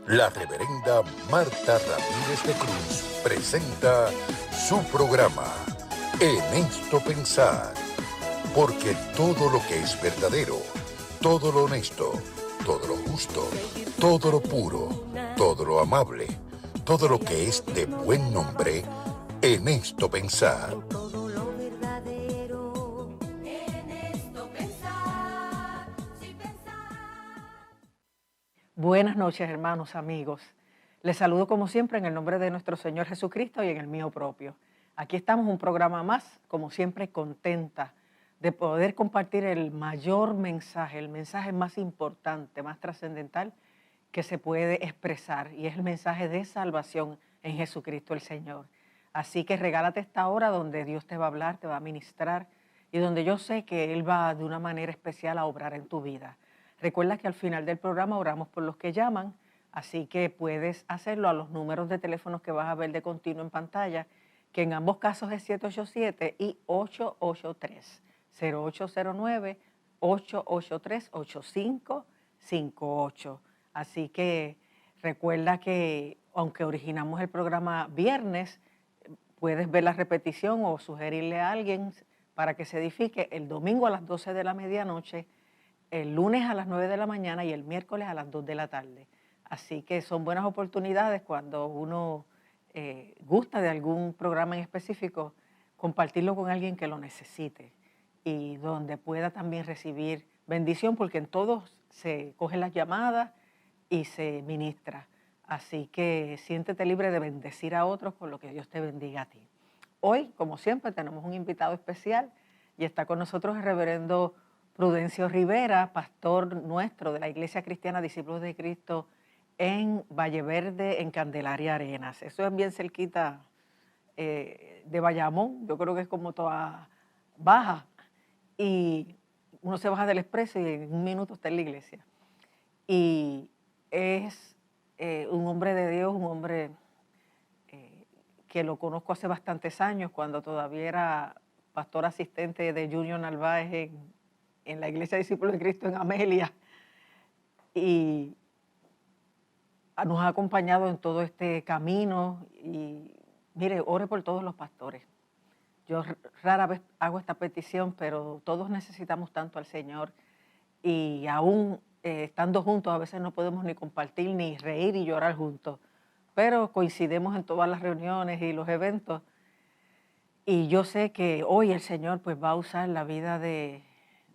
La reverenda Marta Ramírez de Cruz presenta su programa, En esto pensar, porque todo lo que es verdadero, todo lo honesto, todo lo justo, todo lo puro, todo lo amable, todo lo que es de buen nombre, en esto pensar. Buenas noches, hermanos, amigos. Les saludo como siempre en el nombre de nuestro Señor Jesucristo y en el mío propio. Aquí estamos un programa más, como siempre contenta de poder compartir el mayor mensaje, el mensaje más importante, más trascendental que se puede expresar, y es el mensaje de salvación en Jesucristo el Señor. Así que regálate esta hora donde Dios te va a hablar, te va a ministrar, y donde yo sé que Él va de una manera especial a obrar en tu vida. Recuerda que al final del programa oramos por los que llaman, así que puedes hacerlo a los números de teléfonos que vas a ver de continuo en pantalla, que en ambos casos es 787 y 883 0809 883 8558. Así que recuerda que aunque originamos el programa viernes, puedes ver la repetición o sugerirle a alguien para que se edifique el domingo a las 12 de la medianoche, el lunes a las 9 de la mañana y el miércoles a las 2 de la tarde. Así que son buenas oportunidades cuando uno gusta de algún programa en específico, compartirlo con alguien que lo necesite y donde pueda también recibir bendición, porque en todos se cogen las llamadas y se ministra. Así que siéntete libre de bendecir a otros con lo que Dios te bendiga a ti. Hoy, como siempre, tenemos un invitado especial y está con nosotros el reverendo Prudencio Rivera, pastor nuestro de la Iglesia Cristiana Discípulos de Cristo en Valle Verde, en Candelaria Arenas. Eso es bien cerquita de Bayamón, yo creo que es como toda baja, y uno se baja del expreso y en un minuto está en la iglesia. Y es un hombre de Dios, un hombre que lo conozco hace bastantes años, cuando todavía era pastor asistente de Junior Narváez en la Iglesia Discípulos de Cristo en Amelia, y nos ha acompañado en todo este camino. Y mire, ore por todos los pastores. Yo rara vez hago esta petición, pero todos necesitamos tanto al Señor, y aún estando juntos a veces no podemos ni compartir, ni reír y llorar juntos, pero coincidimos en todas las reuniones y los eventos. Y yo sé que hoy el Señor pues va a usar la vida de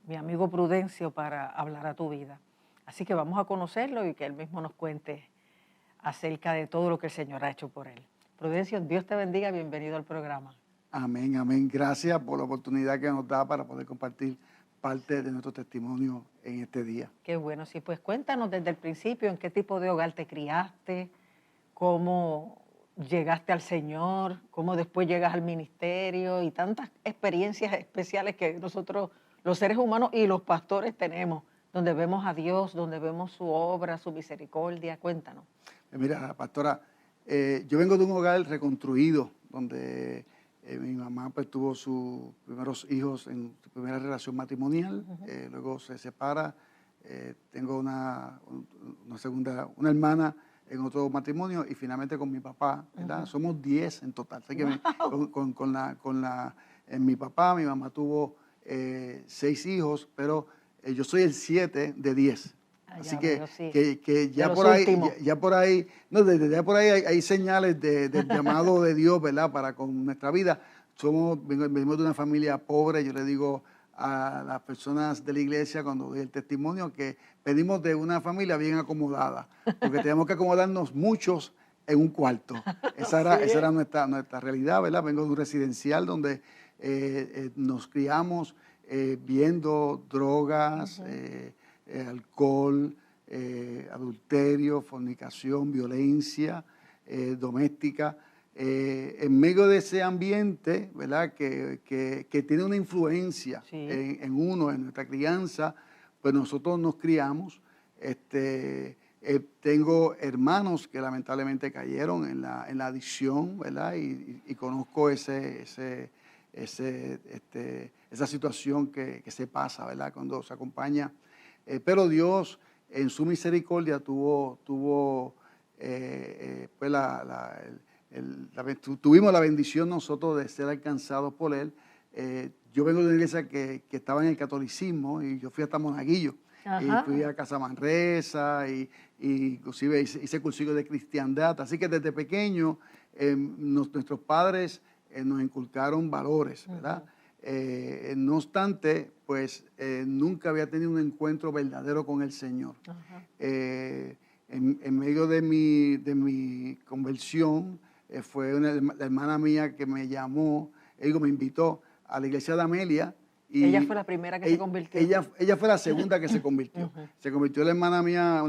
mi amigo Prudencio para hablar a tu vida. Así que vamos a conocerlo y que él mismo nos cuente acerca de todo lo que el Señor ha hecho por él. Prudencio, Dios te bendiga, bienvenido al programa. Amén, amén. Gracias por la oportunidad que nos da para poder compartir parte de nuestro testimonio en este día. Qué bueno, sí, pues cuéntanos desde el principio en qué tipo de hogar te criaste, cómo llegaste al Señor, cómo después llegas al ministerio y tantas experiencias especiales que nosotros, los seres humanos y los pastores, tenemos, donde vemos a Dios, donde vemos su obra, su misericordia. Cuéntanos. Mira, pastora, yo vengo de un hogar reconstruido donde mi mamá pues, tuvo sus primeros hijos en su primera relación matrimonial, luego se separa, tengo una hermana en otro matrimonio y finalmente con mi papá, ¿verdad? Somos 10 en total. Así que mi papá, mi mamá tuvo 6 hijos, pero yo soy el 7 de 10. Así veo, sí. que ya por ahí, no, desde ya por ahí hay señales del llamado de Dios, ¿verdad? Para con nuestra vida. Venimos de una familia pobre, yo le digo a las personas de la iglesia cuando doy el testimonio que venimos de una familia bien acomodada, porque tenemos que acomodarnos muchos en un cuarto. Esa era nuestra realidad, ¿verdad? Vengo de un residencial donde nos criamos viendo drogas, alcohol, adulterio, fornicación, violencia doméstica. En medio de ese ambiente, ¿verdad? Que tiene una influencia en uno, en nuestra crianza, pues nosotros nos criamos. Tengo hermanos que lamentablemente cayeron en la adicción, ¿verdad? Y conozco esa situación que se pasa, ¿verdad? Cuando se acompaña. Pero Dios, en su misericordia, tuvo pues tuvimos la bendición nosotros de ser alcanzados por él. Yo vengo de una iglesia que estaba en el catolicismo y yo fui hasta Monaguillo. Ajá. Y fui a Casa Manresa y inclusive hice cursillos de cristiandad. Así que desde pequeño nuestros padres nos inculcaron valores, ¿verdad? Uh-huh. No obstante, pues nunca había tenido un encuentro verdadero con el Señor. Uh-huh. En medio de mi conversión, fue la hermana mía que me llamó, me invitó a la iglesia de Amelia. Y ella fue la primera que se convirtió. Ella fue la segunda que se convirtió. Uh-huh. Se convirtió una hermana mía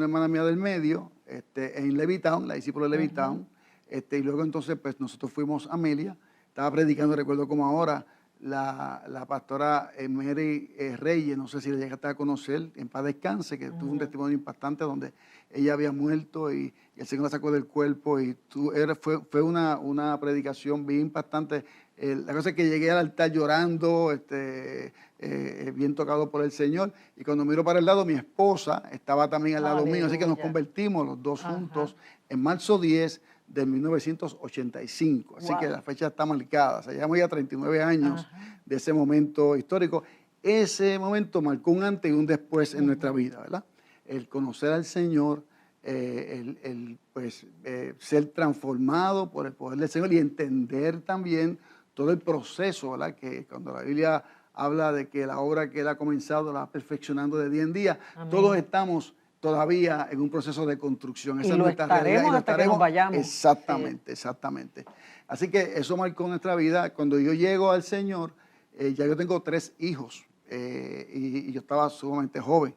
del medio, en Levittown, la discípula de Levittown. Uh-huh. Y luego entonces pues nosotros fuimos a Amelia. Estaba predicando, recuerdo como ahora, la pastora Mary Reyes, no sé si la llegaste a conocer, en paz descanse, que tuvo un testimonio impactante donde ella había muerto y el Señor la sacó del cuerpo. Y fue una predicación bien impactante. La cosa es que llegué al altar llorando, bien tocado por el Señor, y cuando miro para el lado, mi esposa estaba también al lado mío, así que nos convertimos los dos juntos en marzo 10 de 1985, así que la fecha está marcada, o sea, llevamos ya 39 años de ese momento histórico. Ese momento marcó un antes y un después en nuestra vida, ¿verdad? El conocer al Señor, ser transformado por el poder del Señor y entender también todo el proceso, ¿verdad? Que cuando la Biblia habla de que la obra que Él ha comenzado la va perfeccionando de día en día, amén, todos estamos todavía en un proceso de construcción. Esa es nuestra realidad. Y lo hasta que nos vayamos. Exactamente, sí, exactamente. Así que eso marcó nuestra vida. Cuando yo llego al Señor, ya yo tengo 3 hijos y yo estaba sumamente joven.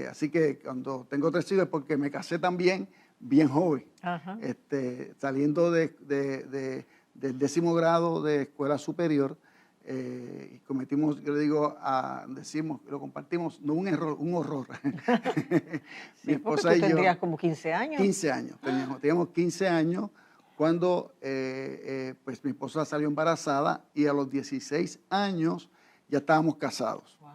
Así que cuando tengo 3 hijos es porque me casé también bien joven. Ajá. Saliendo del 10º grado de escuela superior, y cometimos, yo le digo, lo compartimos, no un error, un horror. Mi esposa y yo tendrías como 15 años. 15 años, teníamos 15 años cuando pues mi esposa salió embarazada y a los 16 años ya estábamos casados. Wow.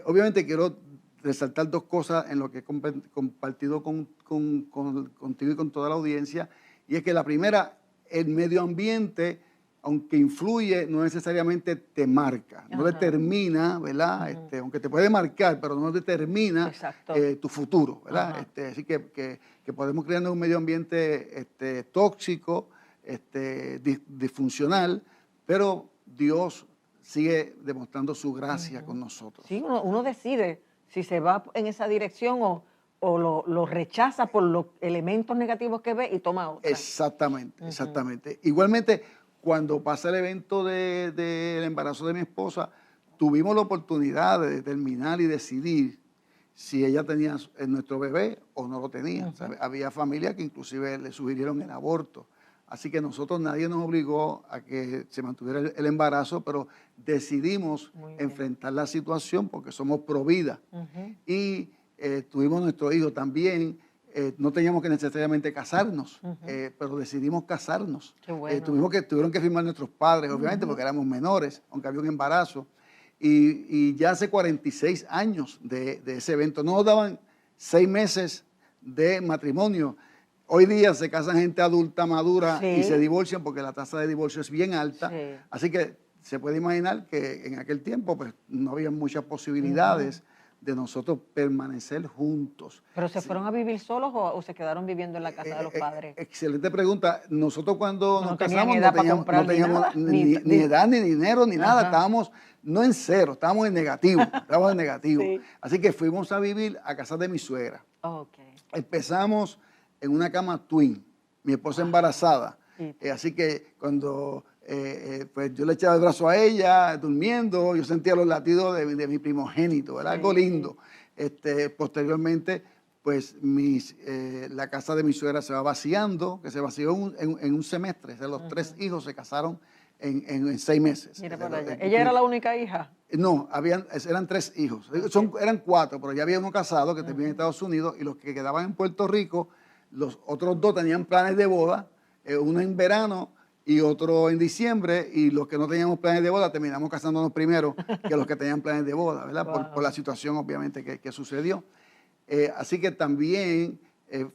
Obviamente quiero resaltar 2 cosas en lo que he compartido contigo y con toda la audiencia, y es que la primera, el medio ambiente, aunque influye, no necesariamente te marca, no determina, ¿verdad? Aunque te puede marcar, pero no determina tu futuro, ¿verdad? Así que podemos crear un medio ambiente tóxico, disfuncional, pero Dios sigue demostrando su gracia con nosotros. Sí, uno decide si se va en esa dirección o lo rechaza por los elementos negativos que ve y toma otra. Exactamente, exactamente. Igualmente, cuando pasa el evento del embarazo de mi esposa, tuvimos la oportunidad de determinar y decidir si ella tenía nuestro bebé o no lo tenía. O sea, había familias que inclusive le sugirieron el aborto. Así que nadie nos obligó a que se mantuviera el embarazo, pero decidimos enfrentar la situación porque somos pro vida. Y tuvimos nuestro hijo también. No teníamos que necesariamente casarnos, pero decidimos casarnos. Qué bueno. Tuvieron que firmar nuestros padres, obviamente, porque éramos menores, aunque había un embarazo. Y ya hace 46 años de ese evento. No nos daban 6 meses de matrimonio. Hoy día se casan gente adulta, madura, y se divorcian porque la tasa de divorcio es bien alta. Sí. Así que se puede imaginar que en aquel tiempo pues, no había muchas posibilidades de nosotros permanecer juntos. ¿Pero se fueron a vivir solos o se quedaron viviendo en la casa de los padres? Excelente pregunta. Nosotros cuando nos casamos no teníamos ni edad, ni dinero, ni nada. Estábamos no en cero, estábamos en negativo. Sí. Así que fuimos a vivir a casa de mi suegra. Empezamos en una cama twin, mi esposa embarazada. Así que cuando pues yo le echaba el brazo a ella, durmiendo, yo sentía los latidos de mi primogénito, era algo lindo. Posteriormente, pues la casa de mi suegra se va vaciando, que se vació en un semestre. O sea, los 3 hijos se casaron en 6 meses. Mira por allá. ¿Ella era la única hija? No, eran 3 hijos. Eran 4, pero ya había uno casado que terminó en Estados Unidos, y los que quedaban en Puerto Rico, los otros 2 tenían planes de boda, uno en verano y otro en diciembre, y los que no teníamos planes de boda terminamos casándonos primero que los que tenían planes de boda, ¿verdad? Por la situación obviamente que sucedió. Así que también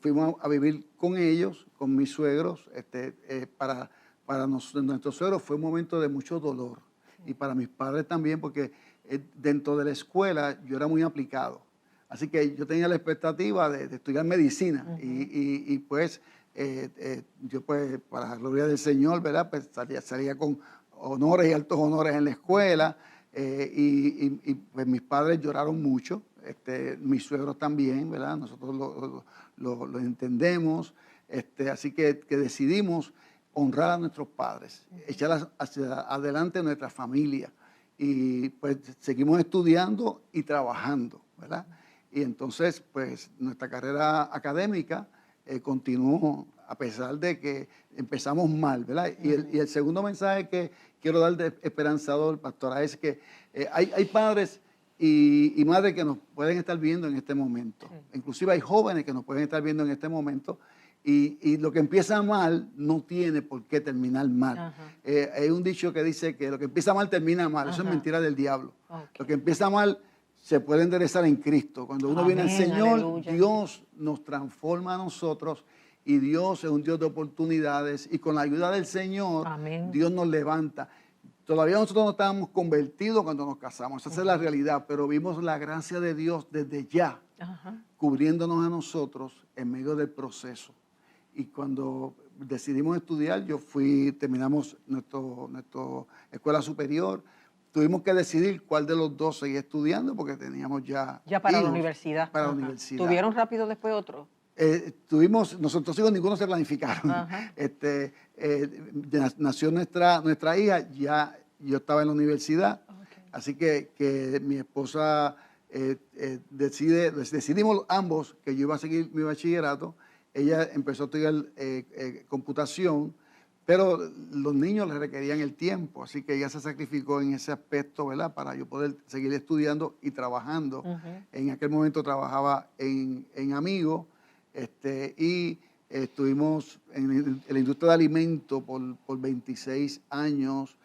fuimos a vivir con ellos, con mis suegros. Para nuestros suegros fue un momento de mucho dolor. Sí. Y para mis padres también, porque dentro de la escuela yo era muy aplicado. Así que yo tenía la expectativa de estudiar medicina. Y pues yo pues, para la gloria del Señor, ¿verdad? Pues salía con honores y altos honores en la escuela. Pues mis padres lloraron mucho. Mis suegros también, ¿verdad? Nosotros lo entendemos. Así que decidimos honrar a nuestros padres, echar hacia adelante nuestra familia. Y pues seguimos estudiando y trabajando, ¿verdad? Y entonces, pues nuestra carrera académica continuó a pesar de que empezamos mal, ¿verdad? Y el segundo mensaje que quiero dar de esperanzador, pastora, es que hay padres y madres que nos pueden estar viendo en este momento. Sí. Inclusive hay jóvenes que nos pueden estar viendo en este momento. Y lo que empieza mal no tiene por qué terminar mal. Hay un dicho que dice que lo que empieza mal termina mal. Eso es mentira del diablo. Okay. Lo que empieza mal se puede enderezar en Cristo. Cuando uno viene al Señor, aleluya. Dios nos transforma a nosotros y Dios es un Dios de oportunidades y con la ayuda del Señor, amén. Dios nos levanta. Todavía nosotros no estábamos convertidos cuando nos casamos, esa es la realidad, pero vimos la gracia de Dios desde ya, cubriéndonos a nosotros en medio del proceso. Y cuando decidimos estudiar, terminamos nuestra escuela superior. Tuvimos que decidir cuál de los dos seguir estudiando porque teníamos ya para la universidad. Para la universidad. ¿Tuvieron rápido después otro? Nuestros hijos ninguno se planificaron. Nació nuestra hija, ya yo estaba en la universidad. Okay. Así que mi esposa decidimos ambos que yo iba a seguir mi bachillerato. Ella empezó a estudiar computación, pero los niños le requerían el tiempo, así que ella se sacrificó en ese aspecto, ¿verdad? Para yo poder seguir estudiando y trabajando. En aquel momento trabajaba en Amigo, y estuvimos en la industria de alimentos por 26 años,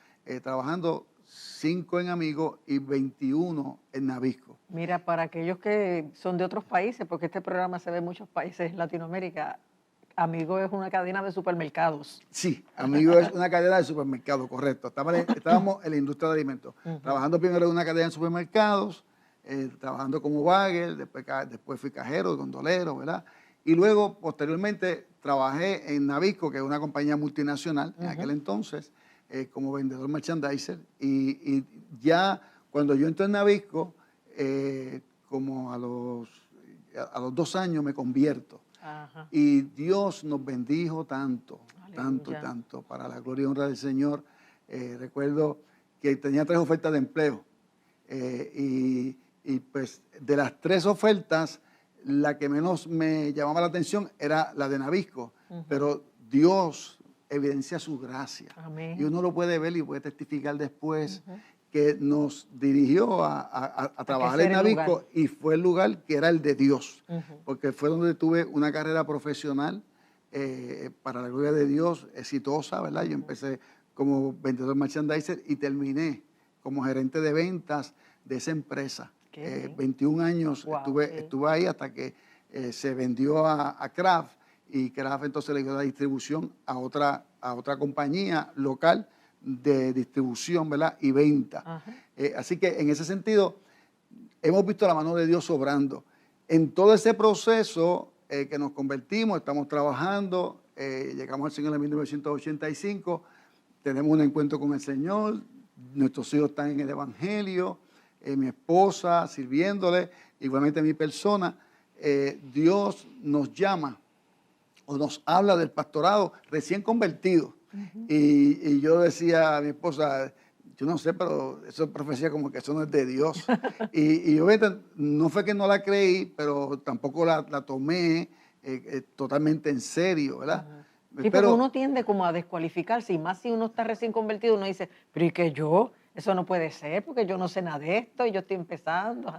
trabajando 5 en Amigo y 21 en Nabisco. Mira, para aquellos que son de otros países, porque este programa se ve en muchos países en Latinoamérica, Amigo es una cadena de supermercados. Sí, Amigo es una cadena de supermercados, correcto. Estábamos en la industria de alimentos, trabajando primero en una cadena de supermercados, trabajando como bagger, después fui cajero, gondolero, ¿verdad? Y luego, posteriormente, trabajé en Nabisco, que es una compañía multinacional en aquel entonces, como vendedor merchandiser. Y ya cuando yo entré en Nabisco, como a los 2 años me convierto. Y Dios nos bendijo tanto, aleluya. tanto, para la gloria y honra del Señor. Recuerdo que tenía 3 ofertas de empleo. Y pues de las 3 ofertas, la que menos me llamaba la atención era la de Nabisco. Pero Dios evidencia su gracia. Amén. Y uno lo puede ver y puede testificar después que nos dirigió a trabajar en Nabisco y fue el lugar que era el de Dios, porque fue donde tuve una carrera profesional para la gloria de Dios, exitosa, ¿verdad? Yo empecé como vendedor merchandiser y terminé como gerente de ventas de esa empresa. 21 años estuve ahí hasta que se vendió a Kraft y Kraft entonces le dio la distribución a otra compañía local de distribución, ¿verdad? Y venta. Así que en ese sentido hemos visto la mano de Dios obrando. En todo ese proceso que nos convertimos, estamos trabajando, llegamos al Señor en 1985, tenemos un encuentro con el Señor, nuestros hijos están en el Evangelio, mi esposa sirviéndole, igualmente mi persona. Dios nos llama o nos habla del pastorado recién convertido. Y yo decía a mi esposa, yo no sé, pero eso es profecía como que eso no es de Dios. y yo no fue que no la creí, pero tampoco la tomé totalmente en serio, ¿verdad? Sí, pero uno tiende como a descualificarse, y más si uno está recién convertido, uno dice, pero ¿y que yo? eso no puede ser porque yo no sé nada de esto y yo estoy empezando.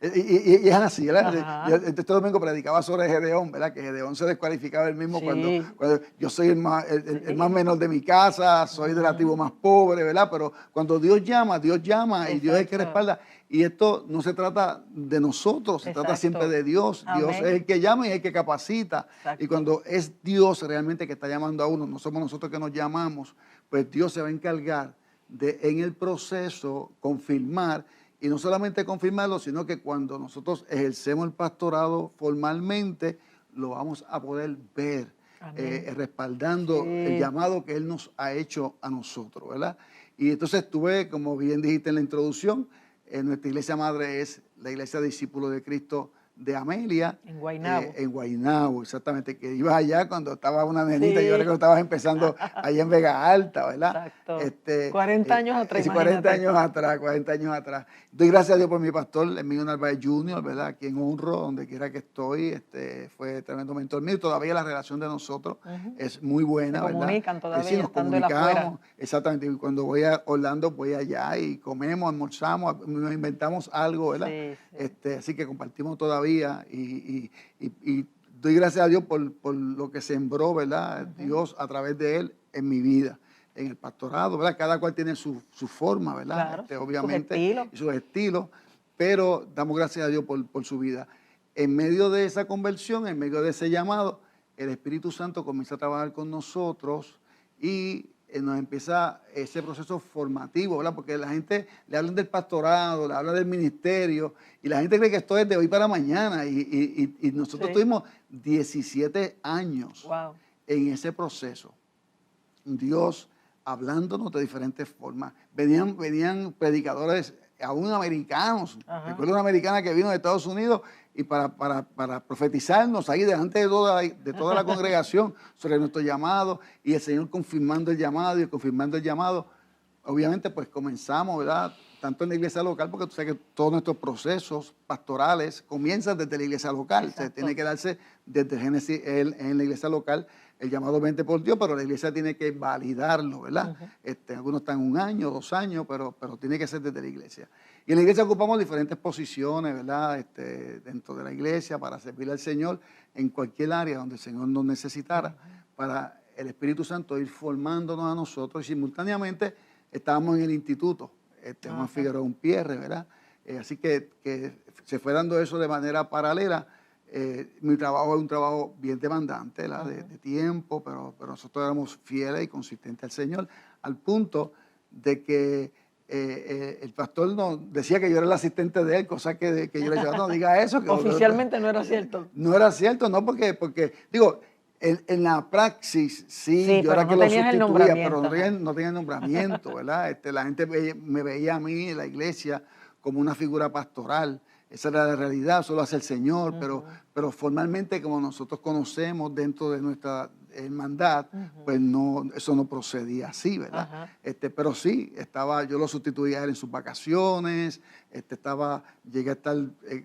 Y es así, ¿verdad? Yo este domingo predicaba sobre Gedeón, ¿verdad? Que Gedeón se descualificaba él mismo cuando yo soy el más menor de mi casa, soy de la tribu más pobre, ¿verdad? Pero cuando Dios llama y Dios es el que respalda. Y esto no se trata de nosotros, se trata siempre de Dios. Amén. Dios es el que llama y es el que capacita. Exacto. Y cuando es Dios realmente que está llamando a uno, no somos nosotros que nos llamamos, pues Dios se va a encargar de en el proceso confirmar. Y no solamente confirmarlo, sino que cuando nosotros ejercemos el pastorado formalmente, lo vamos a poder ver, respaldando el llamado que Él nos ha hecho a nosotros, ¿verdad? Y entonces tuve, como bien dijiste en la introducción, nuestra iglesia madre es la Iglesia Discípulos de Cristo de Amelia. En Guaynabo. En Guaynabo, exactamente, que ibas allá cuando estaba una nenita, yo creo que estabas empezando allá en Vega Alta, ¿verdad? Exacto. 40 años atrás. 40 años atrás. Doy gracias a Dios por mi pastor, Emilio Narváez Jr., ¿verdad? A quien honro, donde quiera que estoy. Fue tremendo mentor mío. Todavía la relación de nosotros es muy buena, ¿verdad? Se comunican todavía, sí, nos estando comunicamos. Exactamente. Y cuando voy a Orlando, voy allá y comemos, almorzamos, nos inventamos algo, ¿verdad? Sí. Así que compartimos todavía y doy gracias a Dios por lo que sembró, ¿verdad? Dios a través de él en mi vida, en el pastorado, ¿verdad? Cada cual tiene su forma, ¿verdad? Claro, obviamente, sus estilos, pero damos gracias a Dios por su vida. En medio de esa conversión, en medio de ese llamado, el Espíritu Santo comienza a trabajar con nosotros y nos empieza ese proceso formativo, ¿verdad? Porque la gente le hablan del pastorado, le hablan del ministerio, y la gente cree que esto es de hoy para mañana, y nosotros tuvimos 17 años en ese proceso. Dios hablándonos de diferentes formas. Venían predicadores, aún americanos. Recuerdo una americana que vino de Estados Unidos y para profetizarnos ahí delante de toda la congregación sobre nuestro llamado, y el Señor confirmando el llamado y confirmando el llamado. Obviamente pues comenzamos, ¿verdad? Tanto en la iglesia local, porque tú sabes que todos nuestros procesos pastorales comienzan desde la iglesia local. Exacto. Se tiene que darse desde Génesis en la iglesia local el llamado 20 por Dios, pero la iglesia tiene que validarlo, ¿verdad? Algunos están 1 año, 2 años, pero tiene que ser desde la iglesia. Y en la iglesia ocupamos diferentes posiciones, ¿verdad? Dentro de la iglesia para servir al Señor en cualquier área donde el Señor nos necesitara, para el Espíritu Santo ir formándonos a nosotros. Y simultáneamente estábamos en el instituto, Juan Figueroa Umpierre, ¿verdad? Así que se fue dando eso de manera paralela. Mi trabajo es un trabajo bien demandante, ¿verdad? De tiempo, pero nosotros éramos fieles y consistentes al Señor, al punto de que el pastor nos decía que yo era el asistente de él, cosa que yo le decía, no diga eso. Que oficialmente no era cierto. No era cierto, no, porque digo, en la praxis sí, yo era que lo sustituía, pero no tenía el nombramiento, ¿verdad? La gente me veía a mí en la iglesia como una figura pastoral. Esa era la realidad, eso lo hace el Señor, pero formalmente, como nosotros conocemos dentro de nuestra hermandad, pues no, eso no procedía así, ¿verdad? Pero sí, yo lo sustituía a él en sus vacaciones, llegué a estar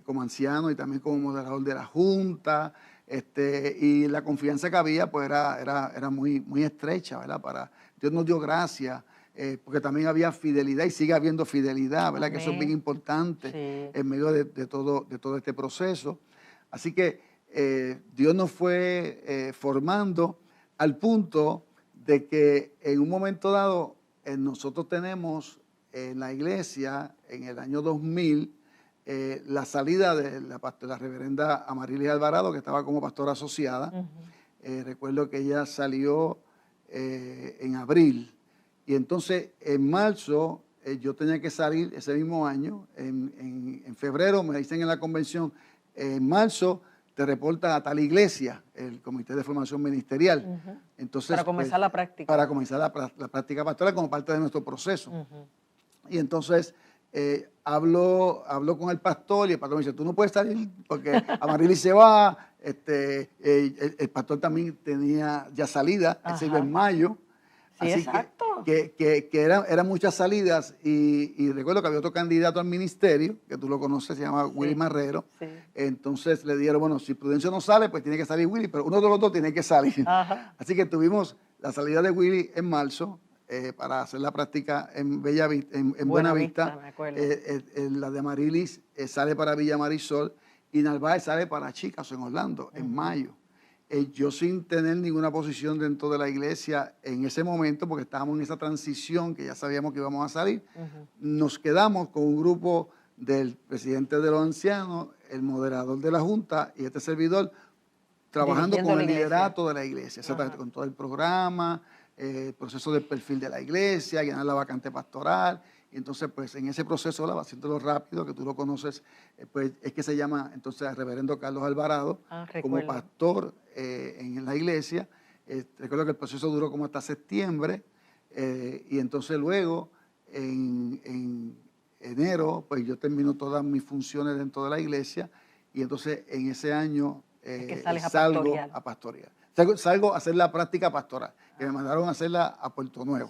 como anciano y también como moderador de la Junta, y la confianza que había pues era muy, muy estrecha, ¿verdad? Dios nos dio gracia. Porque también había fidelidad y sigue habiendo fidelidad, ¿verdad? Amén. Que eso es bien importante en medio de todo este proceso. Así que Dios nos fue formando al punto de que en un momento dado nosotros tenemos en la iglesia, en el año 2000, la salida de la reverenda Amarilis Alvarado, que estaba como pastora asociada. Recuerdo que ella salió en abril. Y entonces, en marzo, yo tenía que salir ese mismo año. En febrero me dicen en la convención, en marzo te reporta a tal iglesia, el Comité de Formación Ministerial. Entonces, para comenzar la práctica. Para comenzar la práctica pastoral como parte de nuestro proceso. Y entonces hablo con el pastor y el pastor me dice, tú no puedes salir porque Amarilis se va. El pastor también tenía ya salida, él se iba en mayo. Sí, así exacto. Que eran muchas salidas y recuerdo que había otro candidato al ministerio, que tú lo conoces, se llama Willy Marrero. Entonces le dijeron, bueno, si Prudencio no sale, pues tiene que salir Willy, pero uno de los dos tiene que salir. Así que tuvimos la salida de Willy en marzo, para hacer la práctica en Buenavista. Me acuerdo. La de Amarilis sale para Villa Marisol y Narváez sale para Chicas en Orlando en mayo. Yo sin tener ninguna posición dentro de la iglesia en ese momento, porque estábamos en esa transición que ya sabíamos que íbamos a salir, nos quedamos con un grupo del presidente de los ancianos, el moderador de la junta y este servidor, trabajando con el liderato de la iglesia, exactamente, con todo el programa, el proceso del perfil de la iglesia, llenar la vacante pastoral. Y entonces, pues en ese proceso, haciéndolo rápido, que tú lo conoces, pues es que se llama entonces al reverendo Carlos Alvarado como pastor en la iglesia. Recuerdo que el proceso duró como hasta septiembre, y entonces luego en enero, pues yo termino todas mis funciones dentro de la iglesia, y entonces en ese año salgo a pastorear. Salgo a hacer la práctica pastoral, que me mandaron a hacerla a Puerto Nuevo.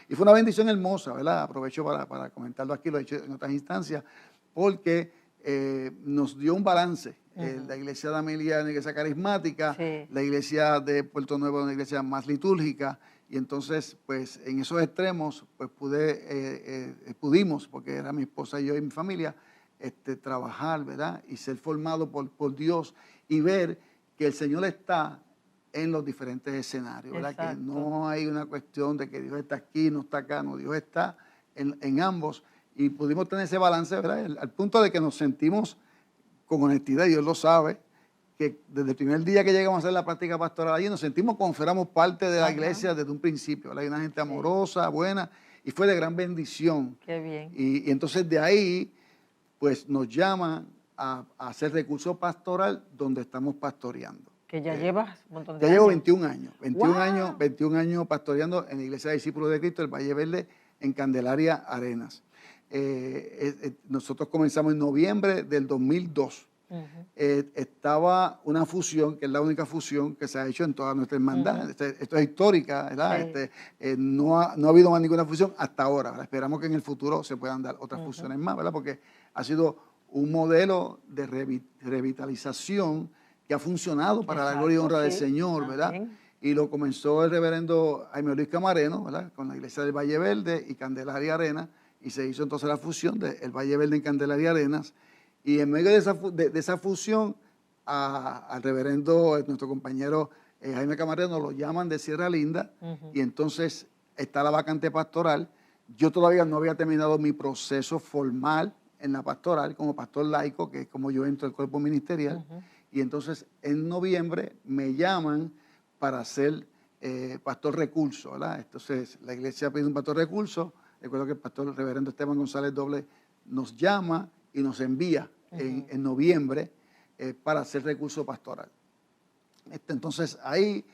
Y fue una bendición hermosa, ¿verdad? Aprovecho para comentarlo aquí, lo he hecho en otras instancias, porque nos dio un balance. La iglesia de Amelia es una iglesia carismática, la iglesia de Puerto Nuevo es una iglesia más litúrgica, y entonces, pues en esos extremos, pues pudimos, porque era mi esposa y yo y mi familia, trabajar, ¿verdad? Y ser formado por Dios y ver que el Señor está en los diferentes escenarios, ¿verdad? Que no hay una cuestión de que Dios está aquí, no está acá, no, Dios está en ambos, y pudimos tener ese balance, ¿verdad? Al punto de que nos sentimos con honestidad, Dios lo sabe, que desde el primer día que llegamos a hacer la práctica pastoral allí, nos sentimos como si fuéramos parte de la iglesia desde un principio, ¿verdad? Hay una gente amorosa, buena, y fue de gran bendición. Qué bien. Y entonces de ahí, pues nos llaman a hacer recurso pastoral donde estamos pastoreando. Que ya llevas un montón de años. Ya llevo 21 años. 21 años pastoreando en la Iglesia de Discípulos de Cristo, el Valle Verde, en Candelaria Arenas. Nosotros comenzamos en noviembre del 2002. Estaba una fusión, que es la única fusión que se ha hecho en toda nuestra hermandad. Esto es histórica, ¿verdad? No ha habido más ninguna fusión hasta ahora, ¿verdad? Esperamos que en el futuro se puedan dar otras fusiones más, ¿verdad? Porque ha sido un modelo de revitalización que ha funcionado para la gloria y honra del Señor, ¿verdad? Y lo comenzó el reverendo Jaime Luis Camareno, ¿verdad? Con la iglesia del Valle Verde y Candelaria Arenas, y se hizo entonces la fusión del Valle Verde en Candelaria Arenas, y en medio de esa fusión al reverendo, nuestro compañero Jaime Camareno, lo llaman de Sierra Linda, y entonces está la vacante pastoral. Yo todavía no había terminado mi proceso formal en la pastoral como pastor laico, que es como yo entro al cuerpo ministerial. Y entonces en noviembre me llaman para ser pastor recurso, ¿verdad? Entonces la iglesia pide un pastor recurso. Recuerdo que el pastor el reverendo Esteban González Doble nos llama y nos envía en noviembre para hacer recurso pastoral. Entonces ahí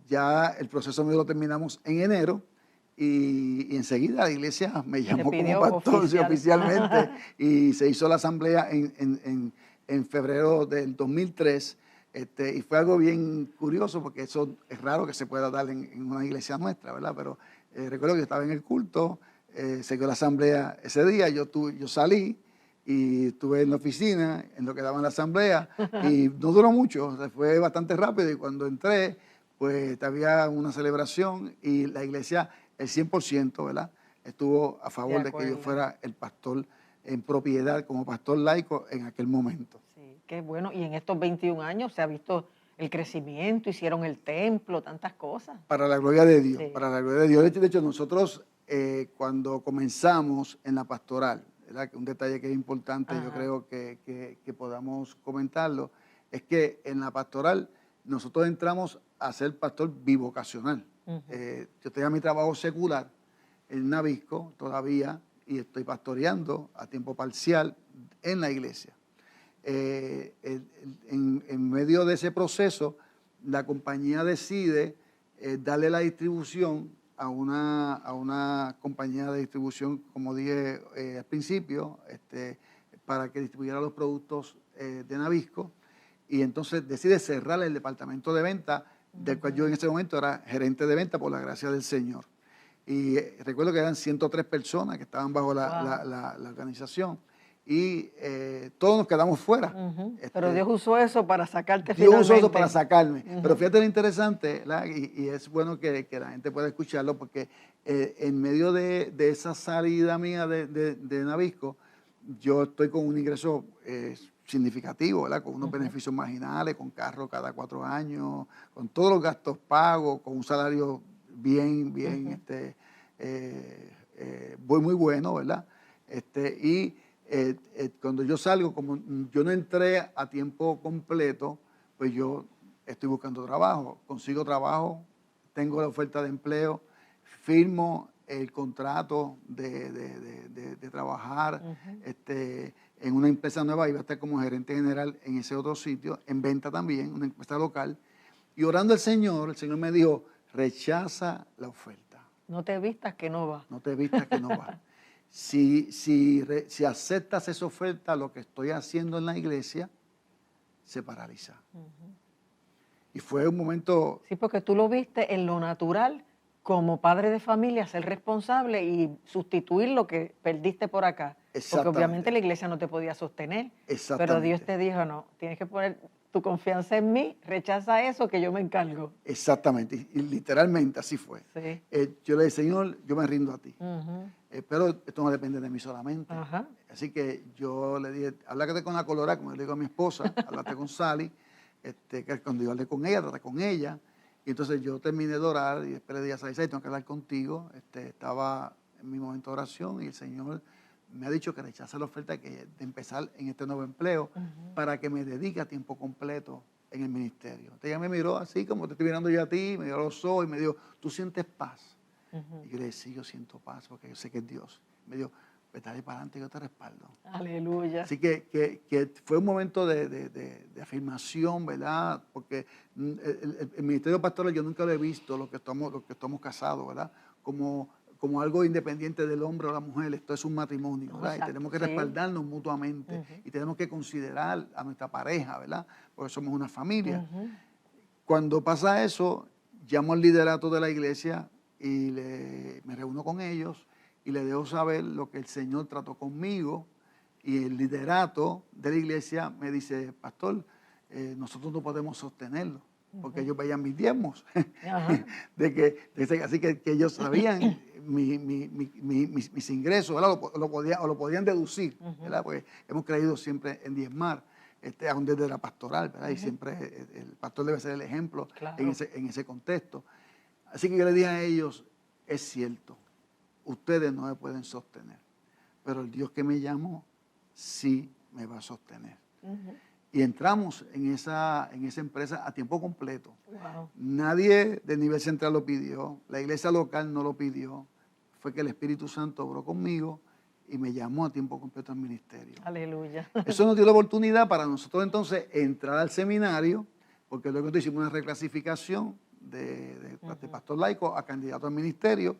ya el proceso mío lo terminamos en enero. Y enseguida la iglesia me llamó como pastor oficialmente, y se hizo la asamblea en febrero del 2003, y fue algo bien curioso, porque eso es raro que se pueda dar en una iglesia nuestra, ¿verdad? Pero recuerdo que yo estaba en el culto, se quedó la asamblea ese día, yo salí y estuve en la oficina en lo que daba la asamblea, y no duró mucho, fue bastante rápido, y cuando entré, pues había una celebración y la iglesia, el 100%, ¿verdad? Estuvo a favor de que yo fuera el pastor en propiedad, como pastor laico en aquel momento. Sí, qué bueno. Y en estos 21 años se ha visto el crecimiento, hicieron el templo, tantas cosas. Para la gloria de Dios, para la gloria de Dios. De hecho, nosotros cuando comenzamos en la pastoral, ¿verdad? Que un detalle que es importante, yo creo que podamos comentarlo, es que en la pastoral nosotros entramos a ser pastor bivocacional. Yo tenía mi trabajo secular en Nabisco todavía, y estoy pastoreando a tiempo parcial en la iglesia. En medio de ese proceso, la compañía decide darle la distribución a una compañía de distribución, como dije al principio, para que distribuyera los productos de Nabisco, y entonces decide cerrar el departamento de venta, del cual yo en ese momento era gerente de venta por la gracia del Señor. Y recuerdo que eran 103 personas que estaban bajo la organización, y todos nos quedamos fuera. Pero Dios usó eso para sacarte Dios finalmente. usó eso para sacarme. Pero fíjate lo interesante, ¿verdad? Y es bueno que la gente pueda escucharlo, porque en medio de esa salida mía de Nabisco, yo estoy con un ingreso significativo, ¿verdad? Con unos beneficios marginales, con carro cada 4 años, con todos los gastos pagos, con un salario bien, muy bueno, ¿verdad? Cuando yo salgo, como yo no entré a tiempo completo, pues yo estoy buscando trabajo, consigo trabajo, tengo la oferta de empleo, firmo el contrato de trabajar en una empresa nueva, iba a estar como gerente general en ese otro sitio, en venta también, una empresa local, y orando al Señor, el Señor me dijo, rechaza la oferta. No te vistas que no va. No te vistas que no va. Si aceptas esa oferta, lo que estoy haciendo en la iglesia se paraliza. Y fue un momento... Sí, porque tú lo viste en lo natural, como padre de familia, ser responsable y sustituir lo que perdiste por acá. Porque obviamente la iglesia no te podía sostener. Pero Dios te dijo, no, tienes que poner tu confianza en mí, rechaza eso que yo me encargo. Exactamente, y literalmente así fue. Sí. Yo le dije, Señor, yo me rindo a ti. Pero esto no depende de mí solamente. Así que yo le dije, háblate con la colorada, como le digo a mi esposa, háblate con Sally, que cuando yo hablé con ella, traté con ella. Y entonces yo terminé de orar y después le dije a Sally, tengo que hablar contigo. Estaba en mi momento de oración y el Señor me ha dicho que rechace la oferta de empezar en este nuevo empleo para que me dedique a tiempo completo en el ministerio. Entonces ella me miró así como te estoy mirando yo a ti, me dio los ojos y me dijo, ¿tú sientes paz? Y yo le dije, sí, yo siento paz porque yo sé que es Dios. Me dijo, pues dale para adelante, yo te respaldo. Aleluya. Así que fue un momento de afirmación, ¿verdad? Porque el ministerio pastoral yo nunca lo he visto, los que estamos casados, ¿verdad? Como algo independiente del hombre o la mujer. Esto es un matrimonio, ¿verdad? Y tenemos que respaldarnos mutuamente y tenemos que considerar a nuestra pareja, ¿verdad? Porque somos una familia. Cuando pasa eso, llamo al liderato de la iglesia y me reúno con ellos y le dejo saber lo que el Señor trató conmigo, y el liderato de la iglesia me dice, pastor, nosotros no podemos sostenerlo, porque ellos veían mis diezmos, así que ellos sabían mis ingresos, ¿verdad? Lo podían deducir, ¿verdad? Porque hemos creído siempre en diezmar, aún desde la pastoral, ¿verdad? Y siempre el pastor debe ser el ejemplo en ese contexto. Así que yo le dije a ellos, es cierto, ustedes no me pueden sostener, pero el Dios que me llamó sí me va a sostener. Y entramos en esa empresa a tiempo completo. Nadie del nivel central lo pidió, la iglesia local no lo pidió, fue que el Espíritu Santo obró conmigo y me llamó a tiempo completo al ministerio. Aleluya. Eso nos dio la oportunidad para nosotros entonces entrar al seminario, porque luego hicimos una reclasificación de pastor laico a candidato al ministerio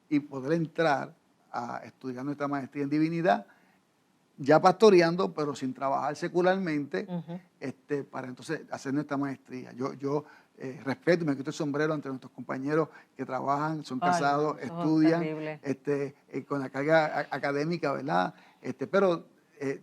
y poder entrar a estudiar nuestra maestría en divinidad, ya pastoreando, pero sin trabajar secularmente, para entonces hacer nuestra maestría. Yo respeto y me quito el sombrero ante nuestros compañeros que trabajan, son casados, estudian, con la carga académica, ¿verdad? Pero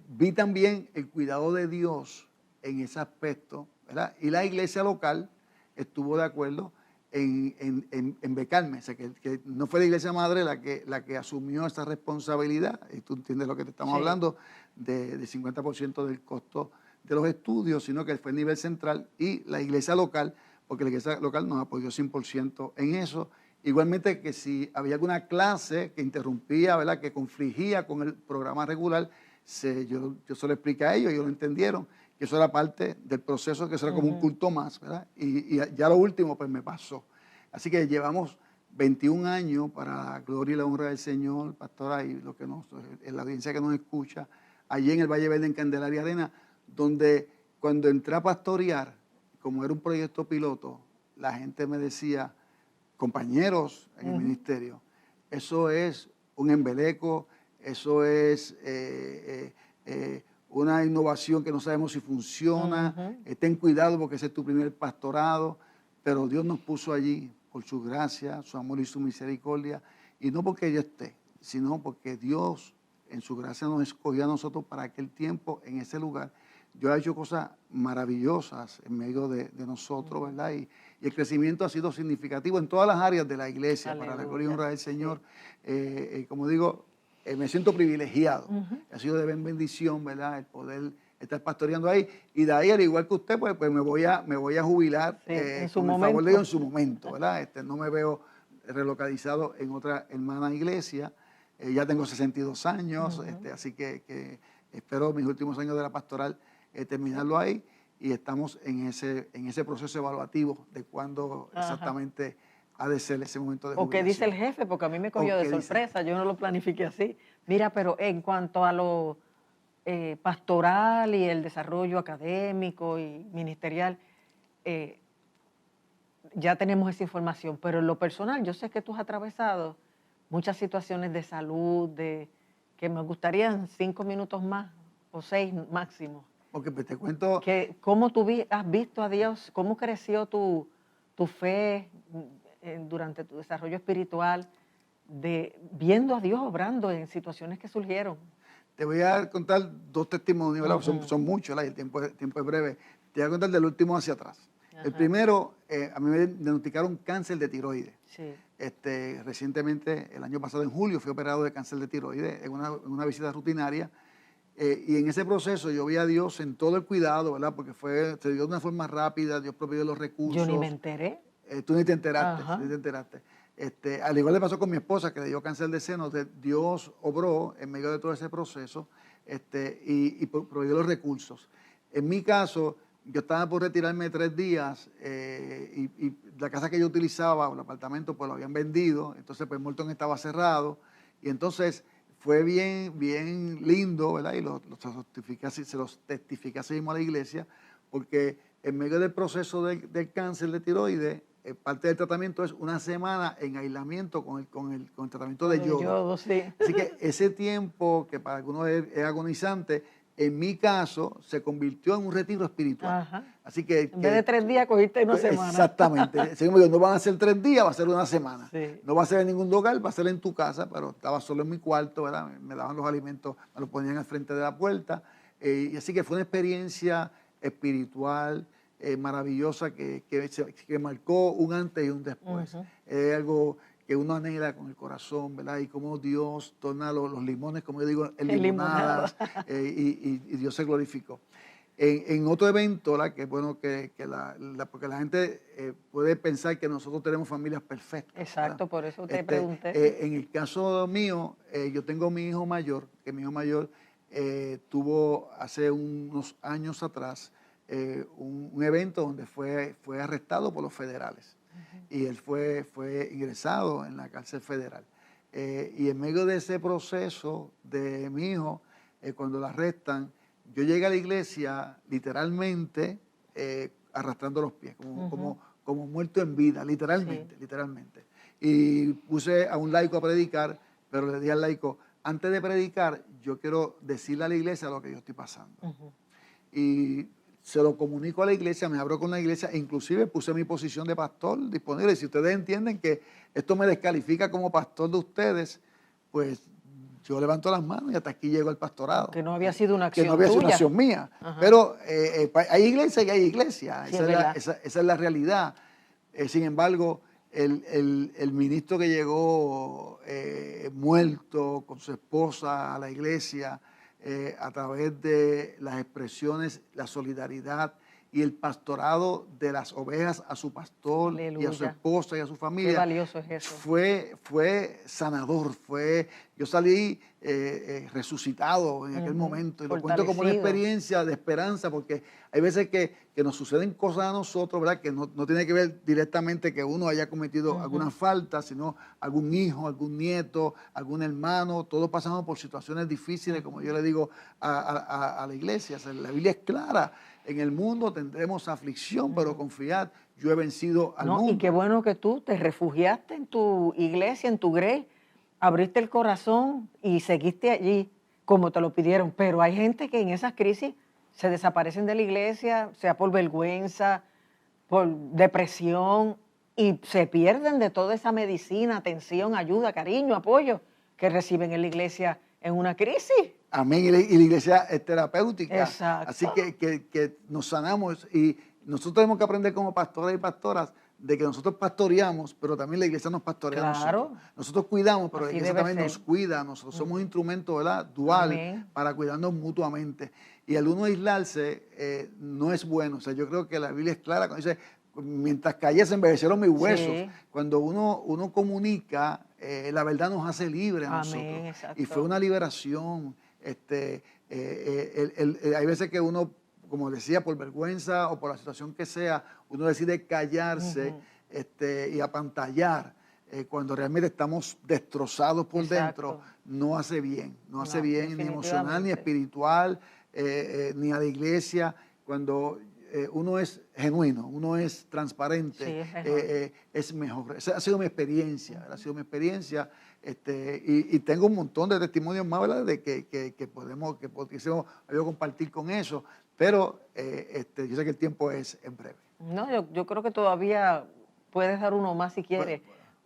vi también el cuidado de Dios en ese aspecto, ¿verdad? Y la iglesia local estuvo de acuerdo en becarme, o sea, que no fue la iglesia madre la que asumió esa responsabilidad, y tú entiendes lo que te estamos hablando, del 50% del costo de los estudios, sino que fue el nivel central y la iglesia local, porque la iglesia local nos apoyó 100% en eso. Igualmente que si había alguna clase que interrumpía, ¿verdad?, que confligía con el programa regular, yo se lo expliqué a ellos, ellos lo entendieron, que eso era parte del proceso, que eso era como un culto más, ¿verdad? Y ya lo último, pues me pasó. Así que llevamos 21 años para la gloria y la honra del Señor, pastora, y en la audiencia que nos escucha, allí en el Valle Verde, en Candelaria Arena, donde cuando entré a pastorear, como era un proyecto piloto, la gente me decía, compañeros en el ministerio, eso es un embeleco, eso es una innovación que no sabemos si funciona, ten cuidado porque ese es tu primer pastorado, pero Dios nos puso allí por su gracia, su amor y su misericordia, y no porque yo esté, sino porque Dios en su gracia nos escogió a nosotros para aquel tiempo, en ese lugar. Dios ha hecho cosas maravillosas en medio de nosotros, ¿verdad? Y el crecimiento ha sido significativo en todas las áreas de la iglesia. Aleluya. Para la gloria y honra del Señor. Sí. Como digo, me siento privilegiado. Ha sido de bendición, ¿verdad? El poder estar pastoreando ahí. Y de ahí, al igual que usted, pues me voy a jubilar en su con momento. el favor de Dios en su momento, ¿verdad? No me veo relocalizado en otra hermana iglesia. Ya tengo 62 años, así que espero mis últimos años de la pastoral terminarlo ahí, y estamos en ese proceso evaluativo de cuándo exactamente ha de ser ese momento de jubilación. ¿O qué dice el jefe? Porque a mí me cogió de sorpresa, yo no lo planifiqué así. Mira, pero en cuanto a lo pastoral y el desarrollo académico y ministerial, ya tenemos esa información, pero en lo personal yo sé que tú has atravesado muchas situaciones de salud, que me gustarían 5 minutos más o 6 máximo. Porque pues te cuento... ¿Cómo tú has visto a Dios? ¿Cómo creció tu fe durante tu desarrollo espiritual, viendo a Dios obrando en situaciones que surgieron? Te voy a contar 2 testimonios, ¿verdad? Son muchos, ¿verdad? Y el tiempo es breve. Te voy a contar del último hacia atrás. El primero, a mí me diagnosticaron cáncer de tiroides. Sí. Recientemente, el año pasado, en julio, fui operado de cáncer de tiroides en una visita rutinaria. Y en ese proceso yo vi a Dios en todo el cuidado, ¿verdad? Porque se dio de una forma rápida, Dios proveyó los recursos. Yo ni me enteré. Tú ni te enteraste, al igual le pasó con mi esposa, que le dio cáncer de seno. Dios obró en medio de todo ese proceso y proveyó los recursos. En mi caso, yo estaba por retirarme 3 días y la casa que yo utilizaba, el apartamento, pues lo habían vendido. Entonces, pues Morton estaba cerrado. Y entonces fue bien lindo, ¿verdad? Y se los testificé así mismo a la iglesia, porque en medio del proceso del cáncer de tiroides, parte del tratamiento es una semana en aislamiento con el tratamiento de yodo. Sí. Así que ese tiempo, que para algunos es agonizante, en mi caso se convirtió en un retiro espiritual. Ajá. Así que, en vez de 3 días cogiste una semana. Exactamente. No van a ser 3 días, va a ser una semana. Sí. No va a ser en ningún lugar, va a ser en tu casa, pero estaba solo en mi cuarto, ¿verdad? Me daban los alimentos, me los ponían al frente de la puerta. Y así que fue una experiencia espiritual maravillosa que marcó un antes y un después. Es algo que uno anhela con el corazón, ¿verdad? Y cómo Dios torna los limones, como yo digo, en limonadas, y Dios se glorificó. En otro evento, ¿verdad? Que es bueno porque la gente puede pensar que nosotros tenemos familias perfectas. Exacto, ¿verdad? Por eso te pregunté. En el caso mío, yo tengo mi hijo mayor, que mi hijo mayor tuvo hace unos años atrás un evento donde fue arrestado por los federales. Y él fue ingresado en la cárcel federal. Y en medio de ese proceso de mi hijo, cuando lo arrestan, yo llegué a la iglesia literalmente arrastrando los pies, como muerto en vida, literalmente. Y puse a un laico a predicar, pero le dije al laico, antes de predicar, yo quiero decirle a la iglesia lo que yo estoy pasando. Y se lo comunico a la iglesia, me abro con la iglesia, e inclusive puse mi posición de pastor disponible. Si ustedes entienden que esto me descalifica como pastor de ustedes, pues yo levanto las manos y hasta aquí llego al pastorado. Que no había sido una acción tuya. Que no había sido una acción mía. Pero hay iglesia y hay iglesia. Sí, esa es la realidad. Sin embargo, el ministro que llegó muerto con su esposa a la iglesia, a través de las expresiones, la solidaridad y el pastorado de las ovejas a su pastor, aleluya, y a su esposa y a su familia. Qué valioso es eso. Fue sanador. Yo salí resucitado en aquel momento, y lo cuento como una experiencia de esperanza, porque hay veces que nos suceden cosas a nosotros, ¿verdad? Que no tiene que ver directamente que uno haya cometido alguna falta, sino algún hijo, algún nieto, algún hermano. Todos pasamos por situaciones difíciles, como yo le digo a la iglesia. O sea, la Biblia es clara. En el mundo tendremos aflicción, pero confiad, yo he vencido al mundo. Y qué bueno que tú te refugiaste en tu iglesia, en tu grey, abriste el corazón y seguiste allí como te lo pidieron. Pero hay gente que en esas crisis se desaparecen de la iglesia, sea por vergüenza, por depresión, y se pierden de toda esa medicina, atención, ayuda, cariño, apoyo que reciben en la iglesia, en una crisis. Amén. Y la iglesia es terapéutica. Exacto. Así que nos sanamos y nosotros tenemos que aprender como pastores y pastoras de que nosotros pastoreamos, pero también la iglesia nos pastorea a nosotros. Nosotros cuidamos, pero la iglesia también nos cuida. Nosotros somos un instrumento, ¿verdad?, dual. Amén. Para cuidarnos mutuamente. Y al uno aislarse no es bueno. O sea, yo creo que la Biblia es clara cuando dice, mientras callé se envejecieron mis huesos. Sí. Cuando uno comunica, la verdad nos hace libres a nosotros. Amén, exacto. Y fue una liberación. Hay veces que uno, como decía, por vergüenza o por la situación que sea, uno decide callarse y apantallar. Cuando realmente estamos destrozados por dentro, no hace bien. No hace bien ni emocional, ni espiritual, ni a la iglesia. Cuando uno es genuino, uno es transparente, sí, es mejor. Esa ha sido mi experiencia, ha sido mi experiencia. Y tengo un montón de testimonios más, ¿verdad?, de que pudiésemos compartir con eso, pero yo sé que el tiempo es en breve. No, yo creo que todavía puedes dar uno más si quieres,